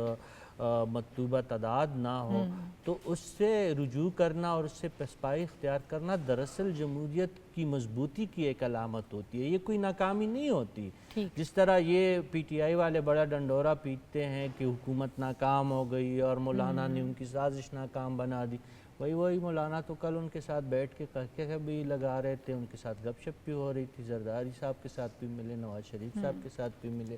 मतलूबा तादाद ना हो तो उससे रुजू करना और उससे पसपाई इख्तियार करना दरअसल जमहूरियत की मजबूती की एक अलामत होती है। ये कोई नाकामी नहीं होती। जिस तरह ये PTI वाले बड़ा डंडोरा पीटते हैं कि हुकूमत नाकाम हो गई और मौलाना ने उनकी साजिश नाकाम बना दी, वही मौलाना तो कल उनके साथ बैठ के कहके भी लगा रहे थे, उनके साथ गपशप भी हो रही थी, जरदारी साहब के साथ भी मिले, नवाज शरीफ साहब के साथ भी मिले,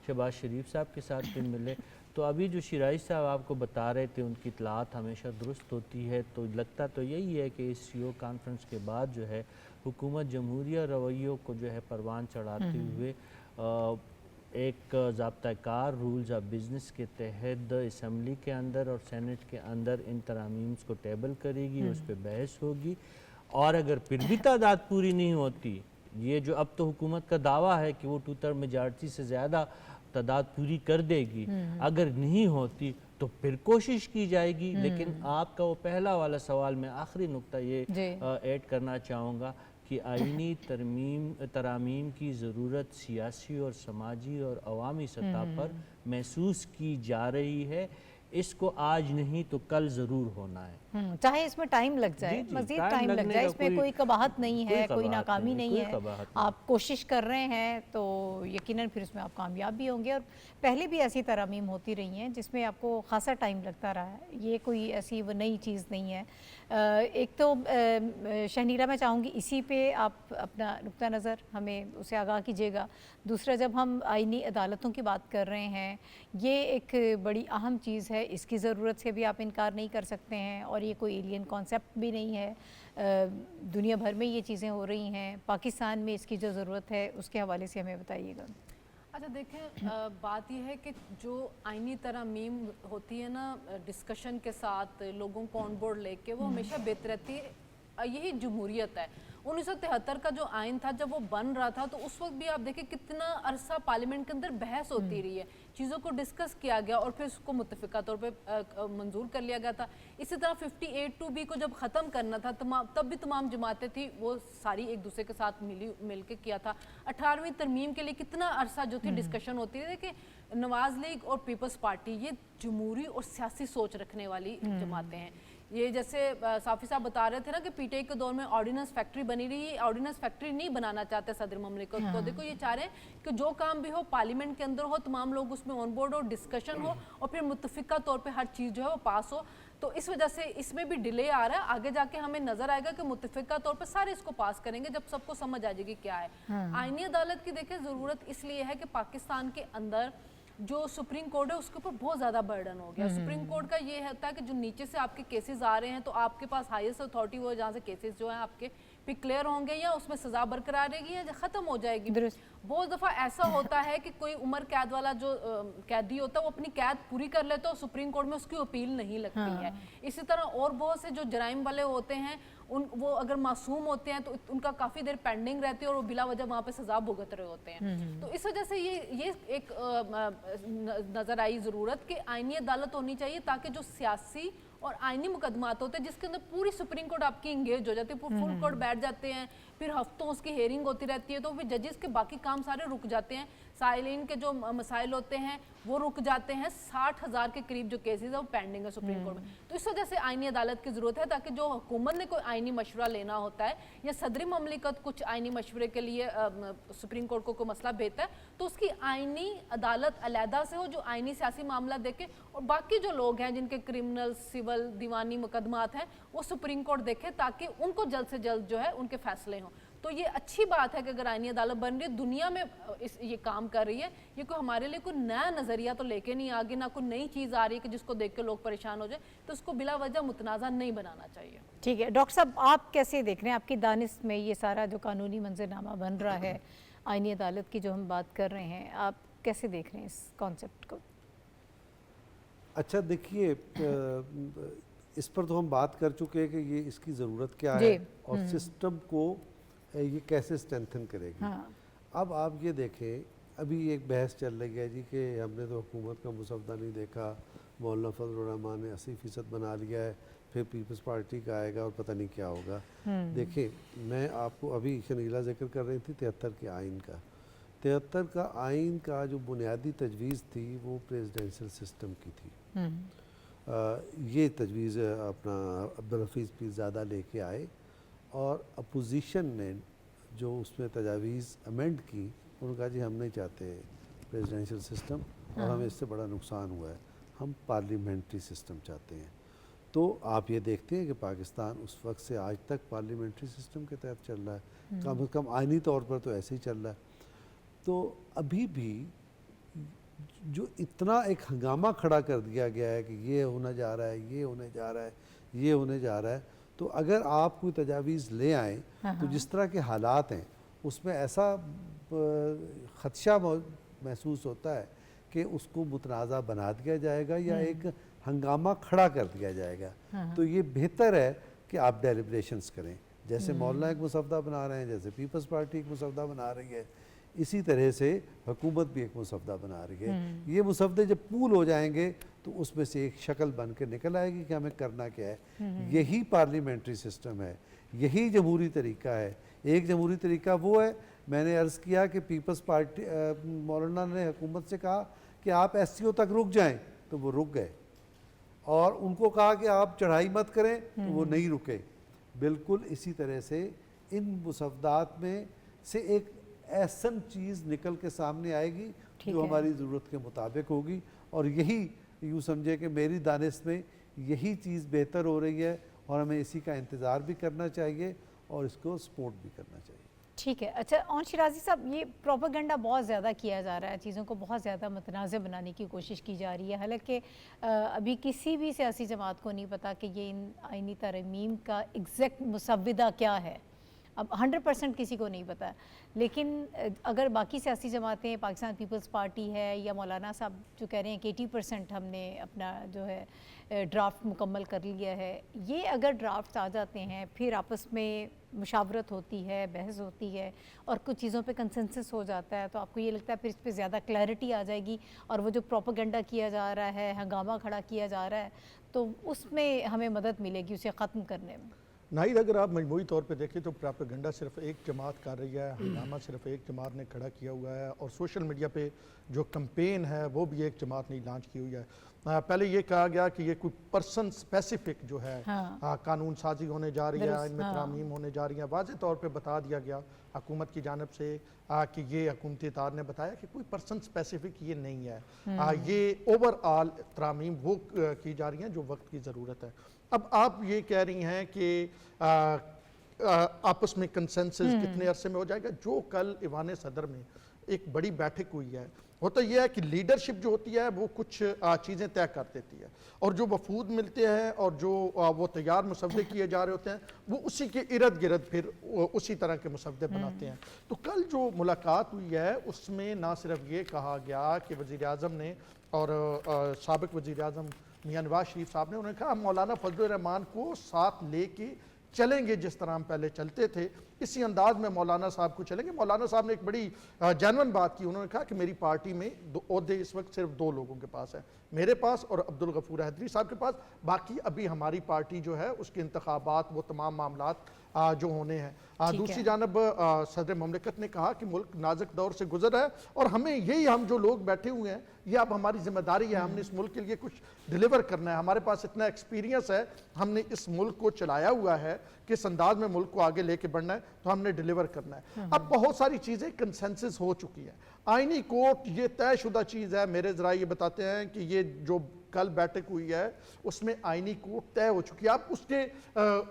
शहबाज शरीफ साहब के साथ भी मिले। तो अभी जो शिराइश साहब आपको बता रहे थे उनकी इतलात हमेशा दुरुस्त होती है, तो लगता तो यही है कि इस CO कॉन्फ्रेंस के बाद जो है हुकूमत जमहूरिया रवैयों को जो है परवान चढ़ाते हुए एक ज़ाब्ता-कार रूल्स ऑफ बिज़नेस के तहत असम्बली के अंदर और सेनेट के अंदर इन तरामीम्स को टेबल करेगी, उस पर बहस होगी और अगर फिर भी तादाद पूरी नहीं होती, ये जो अब तो हुकूमत का दावा है कि वो 2/3 मेजॉरिटी से ज़्यादा तादाद पूरी कर देगी, अगर नहीं होती तो फिर कोशिश की जाएगी। लेकिन आपका वो पहला वाला सवाल मैं आखिरी नुक्ता ये ऐड करना चाहूँगा कि आईनी तरामीम की ज़रूरत सियासी और समाजी और अवामी सतह पर महसूस की जा रही है। इसको आज नहीं तो कल ज़रूर होना है, चाहे इसमें टाइम लग जाए, मज़ीद टाइम लग जाए, इसमें कोई कबाहत नहीं है, कोई नाकामी नहीं है। आप कोशिश कर रहे हैं तो यकीनन फिर उसमें आप कामयाब भी होंगे। और पहले भी ऐसी तरामीम होती रही हैं जिसमें आपको खासा टाइम लगता रहा है, ये कोई ऐसी वो नई चीज़ नहीं है। एक तो शहनीरा मैं चाहूँगी इसी पे आप अपना नुक्ता नज़र हमें उसे आगाह कीजिएगा। दूसरा, जब हम आईनी अदालतों की बात कर रहे हैं, ये एक बड़ी अहम चीज़ है, इसकी ज़रूरत से भी आप इनकार नहीं कर सकते हैं और ये कोई एलियन कॉन्सेप्ट भी नहीं है। दुनिया भर में ये चीज़ें हो रही हैं, पाकिस्तान में इसकी जो ज़रूरत है उसके हवाले से हमें बताइएगा। अच्छा देखें, बात यह है कि जो आईनी तरमीम होती है ना डिस्कशन के साथ लोगों को ऑन बोर्ड लेके, वो हमेशा बेहतर रहती है। यही जमहूरियत है। 1973 का जो आइन था जब वो बन रहा था तो उस वक्त भी आप देखें कितना अरसा पार्लियामेंट के अंदर बहस होती रही है, चीज़ों को डिस्कस किया गया और फिर उसको मुत्तफ़िका तौर पे मंजूर कर लिया गया था। इसी तरह 58(2)B को जब ख़त्म करना था तब भी तमाम जमातें थी वो सारी एक दूसरे के साथ मिल के किया था। 18वीं तरमीम के लिए कितना अरसा जो थी डिस्कशन होती है कि नवाज लीग और पीपल्स पार्टी ये जमहूरी और सियासी सोच रखने वाली जमातें हैं। ये जैसे साफ़ी साहब बता रहे थे ना कि PTI के दौर में ऑर्डिनेंस फैक्ट्री बनी रही, ऑर्डिनेंस फैक्ट्री नहीं बनाना चाहते सदर ममलिकत को। देखो ये चाह रहे हैं कि जो काम भी हो पार्लियामेंट के अंदर हो, तमाम लोग उसमें ऑन बोर्ड हो, डिस्कशन हो और फिर मुत्तफ़िका तौर पे हर चीज़ जो है वो पास हो। तो इस वजह से इसमें भी डिले आ रहा है। आगे जाके हमें नज़र आएगा कि मुत्तफ़िका तौर पे सारे इसको पास करेंगे जब सबको समझ आ जाएगी क्या है। आईनी अदालत की देखें ज़रूरत इसलिए है कि पाकिस्तान के अंदर जो सुप्रीम कोर्ट है उसके ऊपर बहुत ज़्यादा बर्डन हो गया। सुप्रीम कोर्ट का ये होता है कि जो नीचे से आपके केसेस आ रहे हैं तो आपके पास हाईएस्ट अथॉरिटी वो जहाँ से केसेस जो हैं आपके फिर क्लियर होंगे या उसमें सज़ा बरकरार रहेगी या ख़त्म हो जाएगी। बहुत दफ़ा ऐसा होता है कि कोई उम्र कैद वाला जो कैदी होता है वो अपनी कैद पूरी कर लेता है, सुप्रीम कोर्ट में उसकी अपील नहीं लगती है। इसी तरह और बहुत से जो जराइम वाले होते हैं वो अगर मासूम होते हैं तो उनका काफ़ी देर पेंडिंग रहती है और वो बिला वजह वहाँ पे सज़ा भुगत रहे होते हैं। तो इस वजह से ये एक नज़र आई ज़रूरत कि आईनी अदालत होनी चाहिए ताकि जो सियासी और आईनी मुकदमात होते हैं जिसके अंदर पूरी सुप्रीम कोर्ट आपकी इंगेज हो जाती है, फुल कोर्ट बैठ जाते हैं, फिर हफ्तों उसकी हेयरिंग होती रहती है, तो फिर जजेस के बाकी काम सारे रुक जाते हैं, साइलिन के जो मसाइल होते हैं वो रुक जाते हैं। 60,000 के करीब जो केसेस है वो पेंडिंग है सुप्रीम कोर्ट में। तो इस वजह से आईनी अदालत की ज़रूरत है, ताकि जो हुकूमत ने कोई आईनी मशवरा लेना होता है या सदरी ममलिकत कुछ आईनी मशवरे के लिए सुप्रीम कोर्ट को कोई मसला भेजता है, तो उसकी आईनी अदालत अलहदा से हो जो आईनी सियासी मामला देखे, और बाकी जो लोग हैं जिनके क्रिमिनल, सिविल, दीवानी मुकदमात हैं वो सुप्रीम कोर्ट देखे, ताकि उनको जल्द से जल्द जो है उनके फैसले हों। तो ये अच्छी बात है कि अगर आईनी अदालत बन रही है, दुनिया में ये काम कर रही है, ये कोई हमारे लिए कोई नया नज़रिया तो लेके नहीं आ गई, ना कोई नई चीज़ आ रही है कि जिसको देख के लोग परेशान हो जाए, तो उसको बिला वजह मुतनाज़ा नहीं बनाना चाहिए। ठीक है डॉक्टर साहब, आप कैसे देख रहे हैं, आपकी दानिश में ये सारा जो कानूनी मंजरनामा बन रहा है आईनी अदालत की जो हम बात कर रहे हैं, आप कैसे देख रहे हैं इस कॉन्सेप्ट को? अच्छा देखिए, इस पर तो हम बात कर चुके हैं कि ये इसकी ज़रूरत क्या जी, है और सिस्टम को ये कैसे स्ट्रेंथन करेगी। हाँ। अब आप ये देखें, अभी एक बहस चल रही है जी कि हमने तो हुकूमत का मुसवदा नहीं देखा, मौलाना फजल रहमान ने 80% बना लिया है, फिर पीपल्स पार्टी का आएगा और पता नहीं क्या होगा। देखिए, मैं आपको अभी शनीला जिक्र कर रही थी 73 के आइन का। 73 का आइन का जो बुनियादी तजवीज़ थी वो प्रेसिडेंशियल सिस्टम की थी। ये तजवीज़ अपना अब्दुल हफीज़ पीरज़ादा लेके आए, और अपोजिशन ने जो उसमें तजावीज़ अमेंड की, उन्होंने कहा जी हम नहीं चाहते प्रेसिडेंशियल सिस्टम, और हमें इससे बड़ा नुकसान हुआ है, हम पार्लियामेंट्री सिस्टम चाहते हैं। तो आप ये देखते हैं कि पाकिस्तान उस वक्त से आज तक पार्लियामेंट्री सिस्टम के तहत चल रहा है, कम से कम आइनी तौर पर तो ऐसे ही चल रहा है। तो अभी भी जो इतना एक हंगामा खड़ा कर दिया गया है कि ये होने जा रहा है, ये होने जा रहा है, ये होने जा रहा है, तो अगर आप कोई तजावीज़ ले आएँ तो जिस तरह के हालात हैं उसमें ऐसा ख़दशा महसूस होता है कि उसको मुतनाज़ा बना दिया जाएगा या एक हंगामा खड़ा कर दिया जाएगा। तो ये बेहतर है कि आप डेलिब्रेशंस करें, जैसे मौलाना एक मुसवदा बना रहे हैं, जैसे पीपल्स पार्टी एक मुसवदा बना रही है, इसी तरह से हुकूमत भी एक मुसवदा बना रही है। ये मुसवदे जब पूल हो जाएंगे तो उसमें से एक शक्ल बन के निकल आएगी कि हमें करना क्या है। यही पार्लियामेंट्री सिस्टम है, यही जमहूरी तरीका है। एक जमहूरी तरीका वो है, मैंने अर्ज़ किया कि पीपल्स पार्टी मौलाना ने हुकूमत से कहा कि आप SCO तक रुक जाएं, तो वो रुक गए, और उनको कहा कि आप चढ़ाई मत करें, तो वो नहीं रुके। बिल्कुल इसी तरह से इन मुसवदात में से एक ऐसन चीज़ निकल के सामने आएगी जो हमारी ज़रूरत के मुताबिक होगी, और यही यूँ समझे कि मेरी दानिश में यही चीज़ बेहतर हो रही है, और हमें इसी का इंतज़ार भी करना चाहिए और इसको सपोर्ट भी करना चाहिए। ठीक है। अच्छा, और शिराजी साहब, ये प्रोपेगेंडा बहुत ज़्यादा किया जा रहा है, चीज़ों को बहुत ज़्यादा मुतनाज़ बनाने की कोशिश की जा रही है, हालांकि अभी किसी भी सियासी जमात को नहीं पता कि ये इन आइनी तरमीम का एग्जैक्ट मुसव्विदा क्या है। अब 100% किसी को नहीं पता, लेकिन अगर बाकी सियासी जमातें, पाकिस्तान पीपल्स पार्टी है या मौलाना साहब जो कह रहे हैं कि 80% हमने अपना जो है ड्राफ्ट मुकम्मल कर लिया है, ये अगर ड्राफ्ट आ जाते हैं, फिर आपस में मुशावरत होती है, बहस होती है और कुछ चीज़ों पे कंसेंसस हो जाता है, तो आपको ये लगता है फिर इस पे ज़्यादा क्लैरिटी आ जाएगी, और वो जो प्रोपेगेंडा किया जा रहा है, हंगामा खड़ा किया जा रहा है, तो उसमें हमें मदद मिलेगी उसे ख़त्म करने में। नाहिद, अगर आप मजमूई तौर पे देखें तो प्रोपेगेंडा सिर्फ एक जमात कर रही है, हंगामा सिर्फ एक जमात ने खड़ा किया हुआ है, और सोशल मीडिया पे जो कैंपेन है वो भी एक जमात ने लॉन्च की हुई है। पहले ये कहा गया कि ये कोई पर्सन स्पेसिफिक जो है कानून साजी होने जा रही है, इनमें तरामीम होने जा रही है। वाज़ेह तौर पे बता दिया गया हुकूमत की जानब से कि ये हुकूमती इदार ने बताया कि कोई पर्सन स्पेसिफिक ये नहीं है, ये ओवरऑल तरामीम वो की जा रही हैं जो वक्त की ज़रूरत है। अब आप ये कह रही हैं कि आपस में कंसेंसस कितने अरसे में हो जाएगा। जो कल ईवान सदर में एक बड़ी बैठक हुई है, होता यह है कि लीडरशिप जो होती है वो कुछ चीज़ें तय कर देती है, और जो वफूद मिलते हैं और जो वो तैयार मुसवदे किए जा रहे होते हैं वो उसी के इर्द गिर्द फिर उसी तरह के मुसवदे बनाते हैं। तो कल जो मुलाकात हुई है उसमें ना सिर्फ ये कहा गया कि वज़ीर आज़म ने और साबिक़ वज़ीर आज़म मियां नवाज शरीफ साहब ने, उन्होंने कहा मौलाना फजल रहमान को साथ लेके चलेंगे जिस तरह हम पहले चलते थे। इसी अंदाज में मौलाना साहब को चलेंगे। मौलाना साहब ने एक बड़ी जेन्युइन बात की, उन्होंने कहा कि मेरी पार्टी में ओहदे इस वक्त सिर्फ 2 लोगों के पास है, मेरे पास और अब्दुल गफूर हैदरी साहब के पास, बाकी अभी हमारी पार्टी जो है उसके इंतखाबात वो तमाम मामलात जो होने हैं। दूसरी जानब सदर ममलिकत ने कहा कि मुल्क नाजुक दौर से गुजर है और हमें यही, हम जो लोग बैठे हुए हैं ये अब हमारी जिम्मेदारी है, हमने इस मुल्क के लिए कुछ डिलीवर करना है, हमारे पास इतना एक्सपीरियंस है, हमने इस मुल्क को चलाया हुआ है, किस अंदाज में मुल्क को आगे लेके बढ़ना है, तो हमने डिलीवर करना है। अब बहुत सारी चीज़ें कंसेंसस हो चुकी है, आईनी कोर्ट ये तयशुदा चीज़ है, मेरे ज़रा ये बताते हैं कि ये जो कल बैठक हुई है उसमें आईनी कोर्ट तय हो चुकी है। अब उसके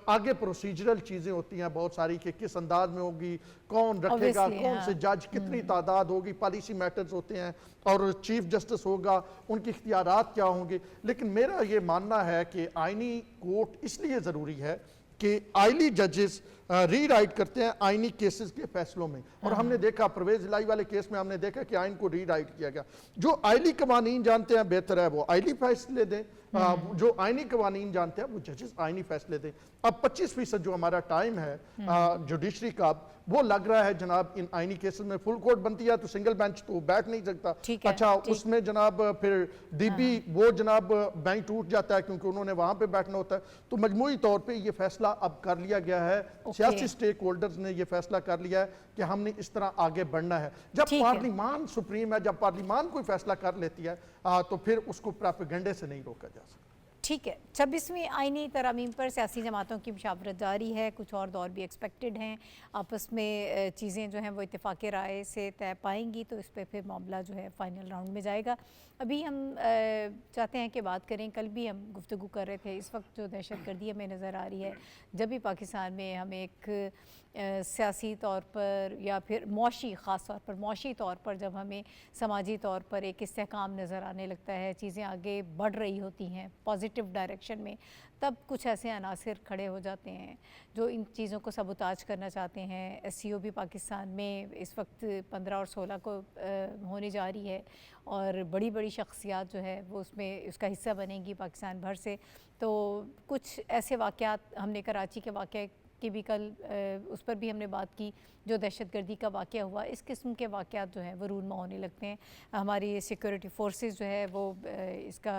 आगे प्रोसीजरल चीज़ें होती हैं बहुत सारी कि किस अंदाज में होगी, कौन रखेगा, कौन से जज, कितनी तादाद होगी, पॉलिसी मैटर्स होते हैं और चीफ जस्टिस होगा, उनके इख्तियारात क्या होंगे। लेकिन मेरा ये मानना है कि आईनी कोर्ट इसलिए ज़रूरी है कि आईली जजेस रीराइट करते हैं आईनी केसेस के फैसलों में, और हमने देखा परवेज इलाही वाले केस में हमने देखा कि आइन को रीराइट किया गया। जो आईली कवानीन जानते हैं बेहतर है वो आईली फैसले दें, जो आईनी कवानीन जानते हैं वो जजेस आईनी फैसले दें। अब 25% जो हमारा टाइम है जुडिशरी का वो लग रहा है जनाब इन आईनी केसेस में। फुल कोर्ट बनती है तो सिंगल बेंच तो बैठ नहीं सकता, अच्छा उसमें जनाब फिर डीबी वो जनाब बेंच टूट जाता है क्योंकि उन्होंने वहां पे बैठना होता है। तो मजमूई तौर पे ये फैसला अब कर लिया गया है, सियासी स्टेक होल्डर्स ने ये फैसला कर लिया है कि हमने इस तरह आगे बढ़ना है। जब पार्लिमान सुप्रीम है, जब पार्लिमान कोई फैसला कर लेती है तो फिर उसको प्रोपेगेंडे से नहीं रोका जा सकता। ठीक है, 26वीं आईनी तरमीम पर सियासी जमातों की मुशावरत जारी है, कुछ और दौर भी एक्सपेक्टेड हैं, आपस में चीज़ें जो हैं वो इत्तेफाक राय से तय पाएंगी तो इस पर फिर मामला जो है फ़ाइनल राउंड में जाएगा। अभी हम चाहते हैं कि बात करें, कल भी हम गुफ्तगू कर रहे थे, इस वक्त जो दहशतगर्दी हमें नज़र आ रही है, जब भी पाकिस्तान में हमें एक सियासी तौर पर या फिर मौशी, ख़ास तौर पर मौशी तौर पर जब हमें समाजी तौर पर एक इस्तेहकाम नज़र आने लगता है, चीज़ें आगे बढ़ रही होती हैं पॉजिटिव डायरेक्शन में, तब कुछ ऐसे अनासिर खड़े हो जाते हैं जो इन चीज़ों को सबूताज करना चाहते हैं। SCO भी पाकिस्तान में इस वक्त 15 और 16 को होने जा रही है और बड़ी बड़ी शख्सियात जो है वो उसमें उसका हिस्सा बनेंगी पाकिस्तान भर से। तो कुछ ऐसे वाक़यात, हमने कराची के वाक़े की भी कल उस पर भी हमने बात की, जो दहशतगर्दी का वाक़या हुआ, इस किस्म के वाक़यात जो हैं वो रूनमा होने लगते हैं। हमारी सिक्योरिटी फोर्सेस जो है वो इसका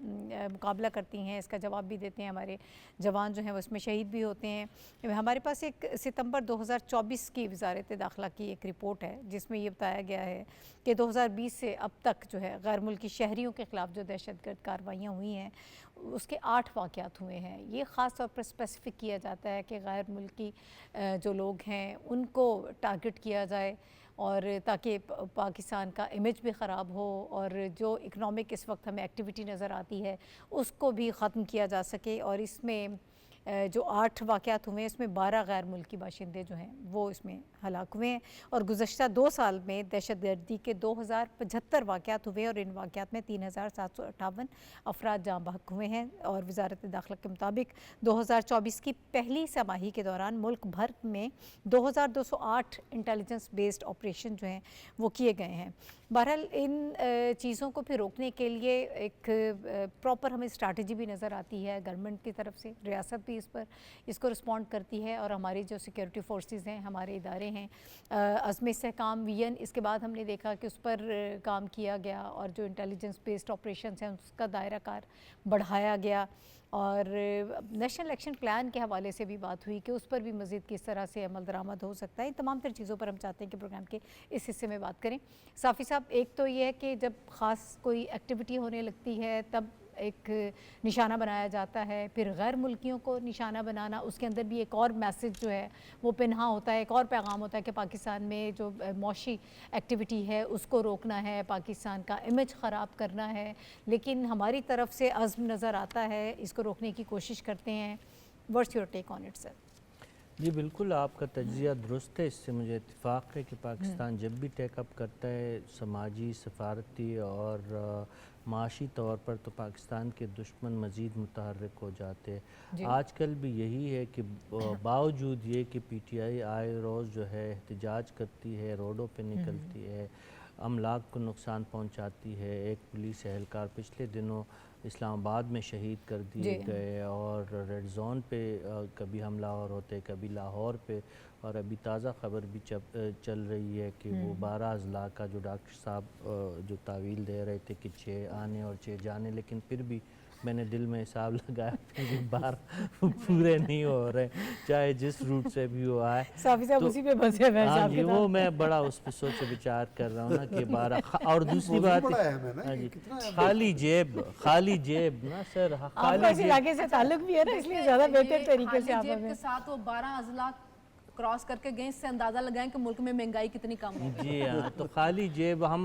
मुकाबला करती हैं, इसका जवाब भी देते हैं, हमारे जवान जो हैं वो इसमें शहीद भी होते हैं। हमारे पास एक सितंबर 2024 की वज़ारत दाखिला की एक रिपोर्ट है जिसमें ये बताया गया है कि 2020 से अब तक जो है गैर मुल्की शहरियों के ख़िलाफ़ जो दहशतगर्द कार्रवाइयाँ हुई हैं उसके 8 वाक़यात हुए हैं। ये ख़ास तौर पर स्पेसिफ़िक किया जाता है कि गैर मुल्की जो लोग हैं उनको टारगेट किया जाए और ताकि पाकिस्तान का इमेज भी ख़राब हो और जो इकनॉमिक इस वक्त हमें एक्टिविटी नज़र आती है उसको भी ख़त्म किया जा सके। और इसमें जो 8 वाक़यात हुए हैं इसमें 12 गैर मुल्की बाशिंदे जो हैं वो इसमें हलाक हुए हैं और गुज़श्ता 2 साल में दहशतगर्दी के 2075 वाक़यात हुए और इन वाक़यात में 3758 अफराद जाँ बहक हुए हैं। और वज़ारत दाखिला के मुताबिक 2024 की पहली छमाही के दौरान मुल्क भर में 2208 इंटेलिजेंस बेस्ड ऑपरेशन जो हैं वो किए गए हैं। बहरहाल इन चीज़ों को फिर रोकने के लिए एक प्रॉपर हमें स्ट्रैटेजी भी नज़र आती है गवर्नमेंट की तरफ से, रियासत भी इसको रिस्पॉन्ड करती है और हमारी जो सिक्योरिटी फोर्सेस हैं, हमारे इदारे हैं, अज़्म इस्तेहकाम वियन, इसके बाद हमने देखा कि उस पर काम किया गया और जो इंटेलिजेंस बेस्ड ऑपरेशंस हैं उसका दायरा कार बढ़ाया गया और नेशनल एक्शन प्लान के हवाले से भी बात हुई कि उस पर भी मज़ीद किस तरह से अमल दरामद हो सकता है। इन तमाम तर चीज़ों पर हम चाहते हैं कि प्रोग्राम के इस हिस्से में बात करें। साफ़ी साहब, एक तो ये है कि जब ख़ास कोई एक्टिविटी होने लगती है तब एक निशाना बनाया जाता है, फिर गैर मुल्कियों को निशाना बनाना, उसके अंदर भी एक और मैसेज जो है वो पिन्हा होता है, एक और पैगाम होता है कि पाकिस्तान में जो मौशी एक्टिविटी है उसको रोकना है, पाकिस्तान का इमेज ख़राब करना है। लेकिन हमारी तरफ से अज़्म नज़र आता है, इसको रोकने की कोशिश करते हैं। What's your take on it sir? जी बिल्कुल, आपका तज्ज़िया दुरुस्त है, इससे मुझे इत्तेफाक है कि पाकिस्तान जब भी टेकअप करता है समाजी, सफारती और माशी तौर पर तो पाकिस्तान के दुश्मन मज़ीद मुतहर्रिक हो जाते हैं। आजकल भी यही है कि बावजूद ये कि PTI आए रोज़ जो है एहतजाज करती है, रोडों पे निकलती है, अमलाक को नुकसान पहुंचाती है। एक पुलिस एहलकार पिछले दिनों اسلام آباد میں شہید کر دیے گئے، اور ریڈ زون پہ کبھی حملہ اور ہوتے، کبھی لاہور پہ، اور ابھی تازہ خبر بھی چل رہی ہے کہ وہ 12 اضلاع کا جو ڈاکٹر صاحب جو تعویل دے رہے تھے کہ 6 آنے اور 6 جانے، لیکن پھر بھی میں نے دل میں حساب لگایا پھر بھی 12 پورے نہیں ہو رہے، چاہے جس روٹ سے بھی وہ آئے۔ صافی صاحب اسی پہ بسے ہیں ہاں جی، وہ میں بڑا اس پہ سوچ وچار کر رہا ہوں نا کہ 12، اور دوسری بات خالی جیب نا سر، آپ کا اس علاقے سے تعلق بھی ہے نا، اس لیے زیادہ بہتر طریقے سے آپ جیب کے ساتھ وہ 12 اضلاع کراس کر کے گئے، اس سے اندازہ لگائیں کہ ملک میں مہنگائی کتنی کم ہے۔ جی ہاں، تو خالی جیب ہم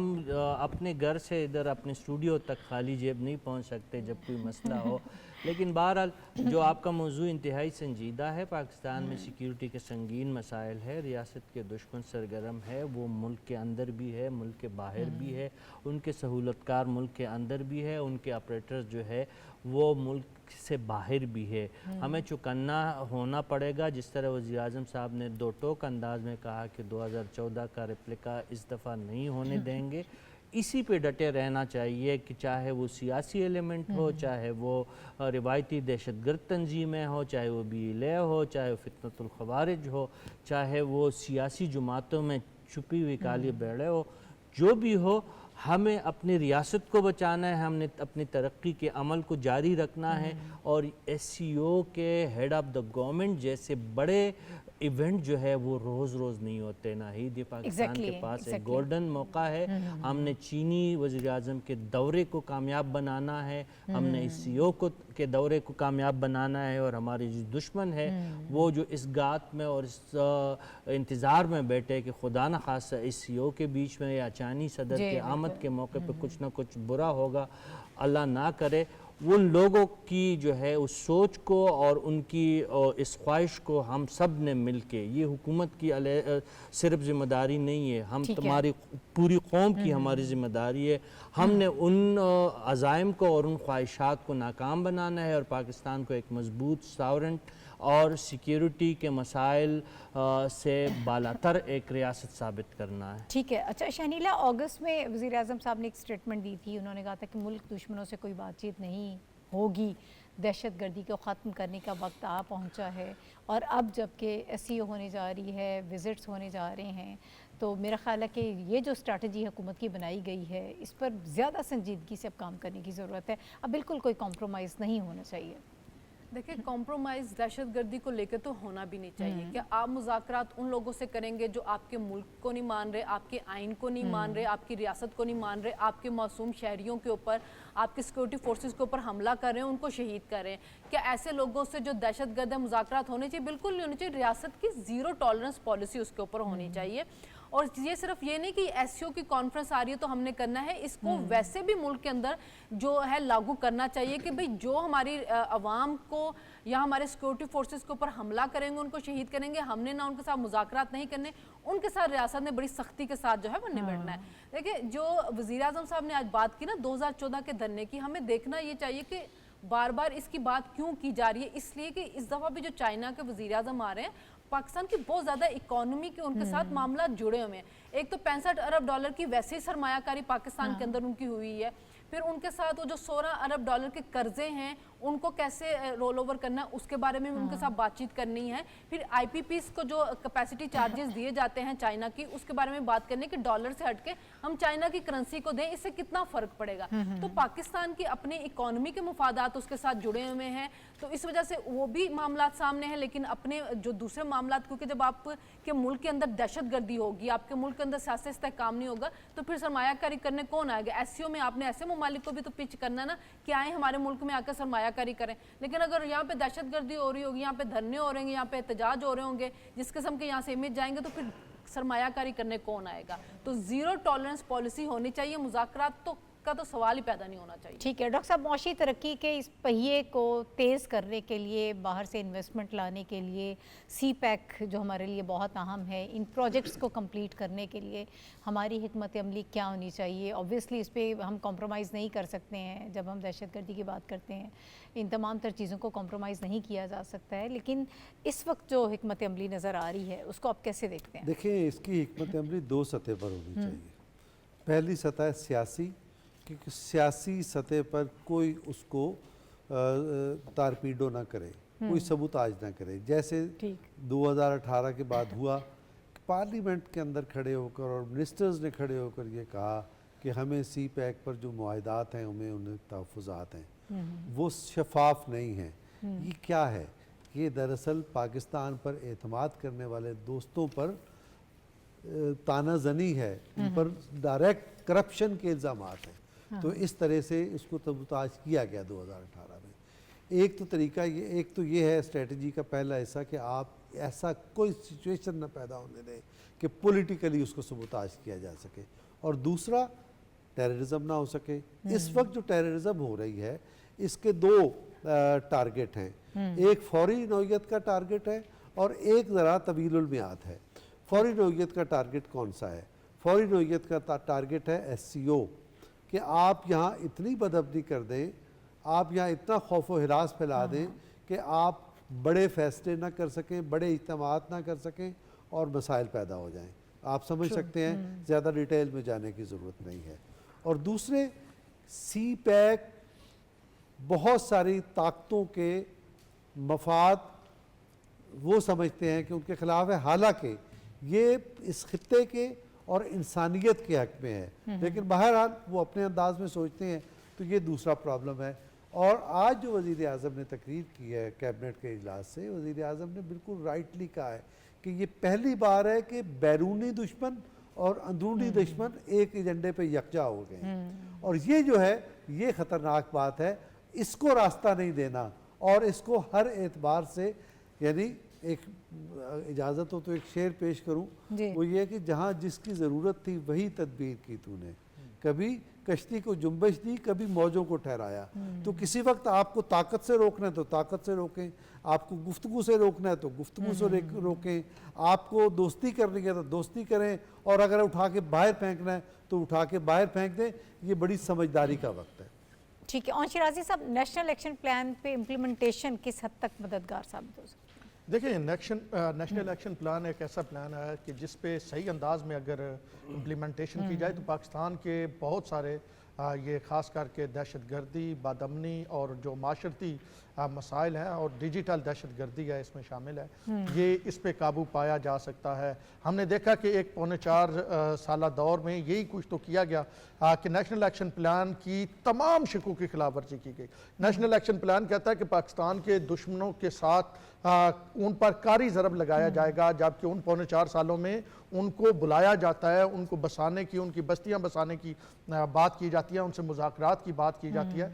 اپنے گھر سے ادھر اپنے اسٹوڈیو تک خالی جیب نہیں پہنچ سکتے جب کوئی مسئلہ ہو، لیکن بہرحال جو آپ کا موضوع انتہائی سنجیدہ ہے، پاکستان میں سیکیورٹی کے سنگین مسائل ہے، ریاست کے دشمن سرگرم ہے، وہ ملک کے اندر بھی ہے، ملک کے باہر بھی ہے، ان کے سہولت کار ملک کے اندر بھی ہے، ان کے آپریٹرز جو ہے وہ ملک سے باہر بھی ہے۔ ہمیں چوکنا ہونا پڑے گا، جس طرح وزیر اعظم صاحب نے دو ٹوک انداز میں کہا کہ 2014 کا ریپلیکا اس دفعہ نہیں ہونے دیں گے، اسی پہ ڈٹے رہنا چاہیے کہ چاہے وہ سیاسی ایلیمنٹ ہو، چاہے وہ روایتی دہشت گرد تنظیمیں ہو، چاہے وہ BLA ہو، چاہے وہ فتنۃ الخوارج ہو، چاہے وہ سیاسی جماعتوں میں چھپی ہوئی کالی بیڑے ہو، جو بھی ہو، ہمیں اپنی ریاست کو بچانا ہے، ہم نے اپنی ترقی کے عمل کو جاری رکھنا ہے، اور SCO کے ہیڈ آف دا گورنمنٹ جیسے بڑے ایونٹ جو ہے وہ روز روز نہیں ہوتے، ناہید یہ پاکستان کے پاس ایک گولڈن موقع ہے، ہم نے چینی وزیر اعظم کے دورے کو کامیاب بنانا ہے، ہم نے SCO کے دورے کو کامیاب بنانا ہے، اور ہمارے جو دشمن ہے وہ جو اس گات میں اور اس انتظار میں بیٹھے کہ خدا نہ خاصہ SCO کے بیچ میں یا چائنی صدر کے آمد کے موقع پہ کچھ نہ کچھ برا ہوگا، اللہ نہ کرے، ان لوگوں کی جو ہے اس سوچ کو اور ان کی اس خواہش کو ہم سب نے مل کے، یہ حکومت کی صرف ذمہ داری نہیں ہے، ہم تمہاری پوری قوم کی ہماری ذمہ داری ہے، ہم نے ان عزائم کو اور ان خواہشات کو ناکام بنانا ہے، اور پاکستان کو ایک مضبوط ساورنٹ اور سیکیورٹی کے مسائل سے بالاتر ایک ریاست ثابت کرنا ہے۔ ٹھیک ہے۔ اچھا شہنیلا، اگست میں وزیر اعظم صاحب نے ایک سٹیٹمنٹ دی تھی، انہوں نے کہا تھا کہ ملک دشمنوں سے کوئی بات چیت نہیں ہوگی، دہشت گردی کو ختم کرنے کا وقت آ پہنچا ہے، اور اب جب کہ SCO ہونے جا رہی ہے، وزٹس ہونے جا رہے ہیں، تو میرا خیال ہے کہ یہ جو اسٹریٹجی حکومت کی بنائی گئی ہے اس پر زیادہ سنجیدگی سے اب کام کرنے کی ضرورت ہے، اب بالکل کوئی کمپرومائز نہیں ہونا چاہیے۔ دیکھیں کمپرومائز دہشت گردی کو لے کے تو ہونا بھی نہیں چاہیے کہ آپ مذاکرات ان لوگوں سے کریں گے جو آپ کے ملک کو نہیں مان رہے، آپ کے آئین کو نہیں مان رہے، آپ کی ریاست کو نہیں مان رہے، آپ کے معصوم شہریوں کے اوپر، آپ کی سیکورٹی فورسز کے اوپر حملہ کر رہے ہیں، ان کو شہید کر رہے ہیں۔ کیا ایسے لوگوں سے جو دہشت گرد مذاکرات ہونے چاہیے؟ بالکل نہیں ہونے چاہیے، ریاست کی 0 ٹالرنس پالیسی اس کے اوپر ہونی چاہیے، اور یہ صرف یہ نہیں کہ SCO کی کانفرنس آ رہی ہے تو ہم نے کرنا ہے، اس کو ویسے بھی ملک کے اندر جو ہے لاگو کرنا چاہیے کہ بھئی جو ہماری عوام کو یا ہمارے سیکورٹی فورسز کے اوپر حملہ کریں گے، ان کو شہید کریں گے، ہم نے نہ ان کے ساتھ مذاکرات نہیں کرنے، ان کے ساتھ ریاست نے بڑی سختی کے ساتھ جو ہے وہ نمٹنا ہے۔ دیکھیں جو وزیر اعظم صاحب نے آج بات کی نا 2014 کے دھرنے کی، ہمیں دیکھنا یہ چاہیے کہ بار بار اس کی بات کیوں کی جا رہی ہے، اس لیے کہ اس دفعہ بھی جو چائنا کے وزیر اعظم آ رہے ہیں، پاکستان کی بہت زیادہ اکانومی کے ان کے ساتھ معاملات جڑے ہوئے ہیں۔ ایک تو 65 ارب ڈالر کی ویسے ہی سرمایہ کاری پاکستان کے اندر ان کی ہوئی ہے، پھر ان کے ساتھ وہ جو 16 ارب ڈالر کے قرضے ہیں ان کو کیسے رول اوور کرنا ہے، اس کے بارے میں ان کے ساتھ بات چیت کرنی ہے، پھر IPPs کو جو کیپیسٹی چارجز دیے جاتے ہیں چائنا کی، اس کے بارے میں بات کرنے کہ ڈالر سے ہٹ کے ہم چائنا کی کرنسی کو دیں، اس سے کتنا فرق پڑے گا۔ تو پاکستان کی اپنے اکانومی کے مفادات اس کے ساتھ جڑے ہوئے ہیں، تو اس وجہ سے وہ بھی معاملات سامنے ہیں، لیکن اپنے جو دوسرے معاملات، کیونکہ جب آپ کے ملک کے اندر دہشت گردی ہوگی، آپ کے ملک کے اندر سیاسی استحکام نہیں ہوگا، تو پھر سرمایہ کاری کرنے کون آئے گا؟ SCO میں آپ نے ایسے ممالک کو بھی تو پچ کرنا نا کہ آئیں ہمارے ملک میں آ کر سرمایہ کاری کریں، لیکن اگر یہاں پہ دہشت گردی ہو رہی ہوگی، یہاں پہ دھرنے ہو رہے ہیں، یہاں پہ احتجاج ہو رہے ہوں گے، جس قسم کے یہاں سے امیج جائیں گے، تو پھر سرمایہ کاری کرنے کون آئے گا؟ تو 0 ٹالرنس پالیسی ہونی چاہیے، مذاکرات کا تو سوال ہی پیدا نہیں ہونا چاہیے۔ ٹھیک ہے ڈاکٹر صاحب، معاشی ترقی کے اس پہیے کو تیز کرنے کے لیے، باہر سے انویسٹمنٹ لانے کے لیے، CPEC جو ہمارے لیے بہت اہم ہے، ان پروجیکٹس کو کمپلیٹ کرنے کے لیے ہماری حکمت عملی کیا ہونی چاہیے؟ اوبویسلی اس پہ ہم کمپرومائز نہیں کر سکتے ہیں، جب ہم دہشت گردی کی بات کرتے ہیں ان تمام تر چیزوں کو کمپرومائز نہیں کیا جا سکتا ہے، لیکن اس وقت جو حکمت عملی نظر آ رہی ہے اس کو آپ کیسے دیکھتے ہیں؟ دیکھیں اس کی حکمت عملی 2 سطح پر ہونی چاہیے۔ پہلی سطح سیاسی कि सियासी सतह पर कोई उसको तारपीडो ना करे, कोई सबूताज ना करे। जैसे ठीक। 2018 के बाद हुआ कि पार्लियामेंट के अंदर खड़े होकर और मिनिस्टर्स ने खड़े होकर ये कहा कि हमें सी पैक पर जो मुआहदात हैं उन्हें तहफ़्फ़ुज़ात हैं, वो शफाफ नहीं हैं। ये क्या है? ये दरअसल पाकिस्तान पर एतमाद करने वाले दोस्तों पर तानाजनी है, इन पर डायरेक्ट करप्शन के इल्ज़ामात हैं। तो इस तरह से इसको तबताज किया गया 2018 में। एक तो तरीका ये, एक तो ये है स्ट्रेटजी का पहला हिस्सा कि आप ऐसा कोई सिचुएशन न पैदा होने दें कि पॉलिटिकली उसको सबूताज किया जा सके, और दूसरा टेररिज्म ना हो सके। इस वक्त जो टेररिज्म हो रही है इसके दो टारगेट हैं, एक फौरी नौयत का टारगेट है और एक ज़रा तवीलुल मियाद है। फौरी नौयत का टारगेट कौन सा है? फौरी नौयत का टारगेट है SCO, कि आप यहाँ इतनी बदअबदी कर दें, आप यहाँ इतना खौफ व हिरास फैला दें कि आप बड़े फैसले ना कर सकें, बड़े इज्तिमात ना कर सकें और मसाइल पैदा हो जाएं। आप समझ सकते हैं, ज़्यादा डिटेल में जाने की ज़रूरत नहीं है। और दूसरे, सी पैक बहुत सारी ताकतों के मफाद वो समझते हैं कि उनके ख़िलाफ़ है, हालांकि ये इस खित्ते के और इंसानियत के हक़ में है, लेकिन बहरहाल वो अपने अंदाज में सोचते हैं। तो ये दूसरा प्रॉब्लम है। और आज जो वज़ीर आज़म ने तकरीर की है कैबिनेट के इजलास से, वज़ीर आज़म ने बिल्कुल राइटली कहा है कि ये पहली बार है कि बैरूनी दुश्मन और अंदरूनी दुश्मन एक एजेंडे पे यकजा हो गए हैं। और ये जो है ये ख़तरनाक बात है, इसको रास्ता नहीं देना और इसको हर एतबार से, यानी एक इजाज़त हो तो एक शेर पेश करूं, वो ये कि जहां जिसकी ज़रूरत थी वही तदबीर की तूने, कभी कश्ती को जुम्बश दी, कभी मौजों को ठहराया। तो किसी वक्त आपको ताकत से रोकना है तो ताकत से रोकें, आपको गुफ्तगू से रोकना है तो गुफ्तगू से रोकें, आपको दोस्ती करनी है तो दोस्ती करें, और अगर उठा के बाहर फेंकना है तो उठा के बाहर फेंक दें। ये बड़ी समझदारी का वक्त है। ठीक है। और शिराजी साहब, नेशनल एक्शन प्लान पे इम्प्लीमेंटेशन किस हद तक मददगार साबित हो सकता है? देखिए, नेशनल एक्शन प्लान एक ऐसा प्लान है कि जिस पे सही अंदाज में अगर इम्प्लीमेंटेशन की जाए तो पाकिस्तान के बहुत सारे ये ख़ास करके दहशतगर्दी, बदअमनी और जो माशरती मसाइल हैं और डिजिटल दहशतगर्दी है इसमें शामिल है, ये इस पे काबू पाया जा सकता है। हमने देखा कि एक 3.25 साल दौर में यही कुछ तो किया गया कि नेशनल एक्शन प्लान की तमाम शिकों की खिलाफ वर्जी की गई। नेशनल एक्शन प्लान कहता है कि पाकिस्तान के दुश्मनों के साथ उन पर कारी ज़रब लगाया जाएगा, जबकि उन 3.25 सालों में उनको बुलाया जाता है, उनको बसाने की, उनकी बस्तियां बसाने की बात की जाती है, उनसे मुज़ाकरात की बात की जाती है।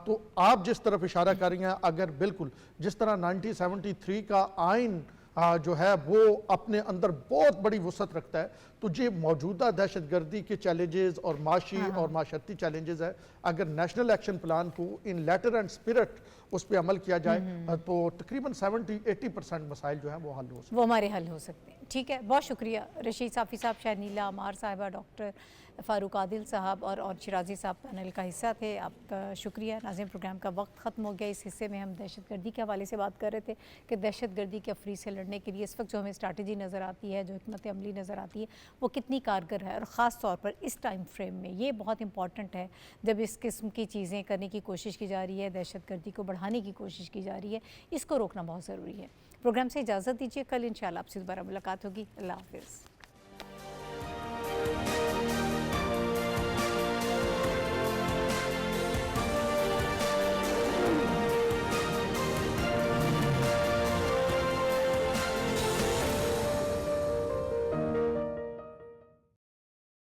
तो आप जिस तरफ इशारा कर रही हैं, अगर बिल्कुल जिस तरह 1973 का आइन जो है वो अपने अंदर बहुत बड़ी वसअत रखता है, तो ये मौजूदा दहशतगर्दी के चैलेंजेस और माशी और माशरती चैलेंजेस है, अगर नेशनल एक्शन प्लान को इन लेटर एंड स्पिरिट उस पर अमल किया जाए तो तकरीबन 70-80% मसाइल जो है वो हल हो सकते हैं, वो हमारे हल हो सकते हैं। ठीक है, बहुत शुक्रिया रशीद साफ़ी साहब, शहनीला अमार साहिबा, डॉक्टर फ़ारूक आदिल साहब और शिराजी साहब पैनल का हिस्सा थे। आपका शुक्रिया। नाज़रीन, प्रोग्राम का वक्त ख़त्म हो गया। इस हिस्से में हम दहशतगर्दी के हवाले से बात कर रहे थे कि दहशतगर्दी के अफरी से लड़ने के लिए इस वक्त जो हमें स्ट्रैटेजी नज़र आती है, जो हिकमत अमली नज़र आती है, वो कितनी कारगर है, और ख़ास तौर पर इस टाइम फ्रेम में ये बहुत इंपॉर्टेंट है जब इस किस्म की चीज़ें करने की कोशिश की जा रही है, दहशतगर्दी को बढ़ाने की कोशिश की जा रही है, इसको रोकना बहुत ज़रूरी है। प्रोग्राम से इजाज़त दीजिए, कल इंशाल्लाह आपसे दोबारा मुलाकात होगी। अल्लाह हाफ़िज़।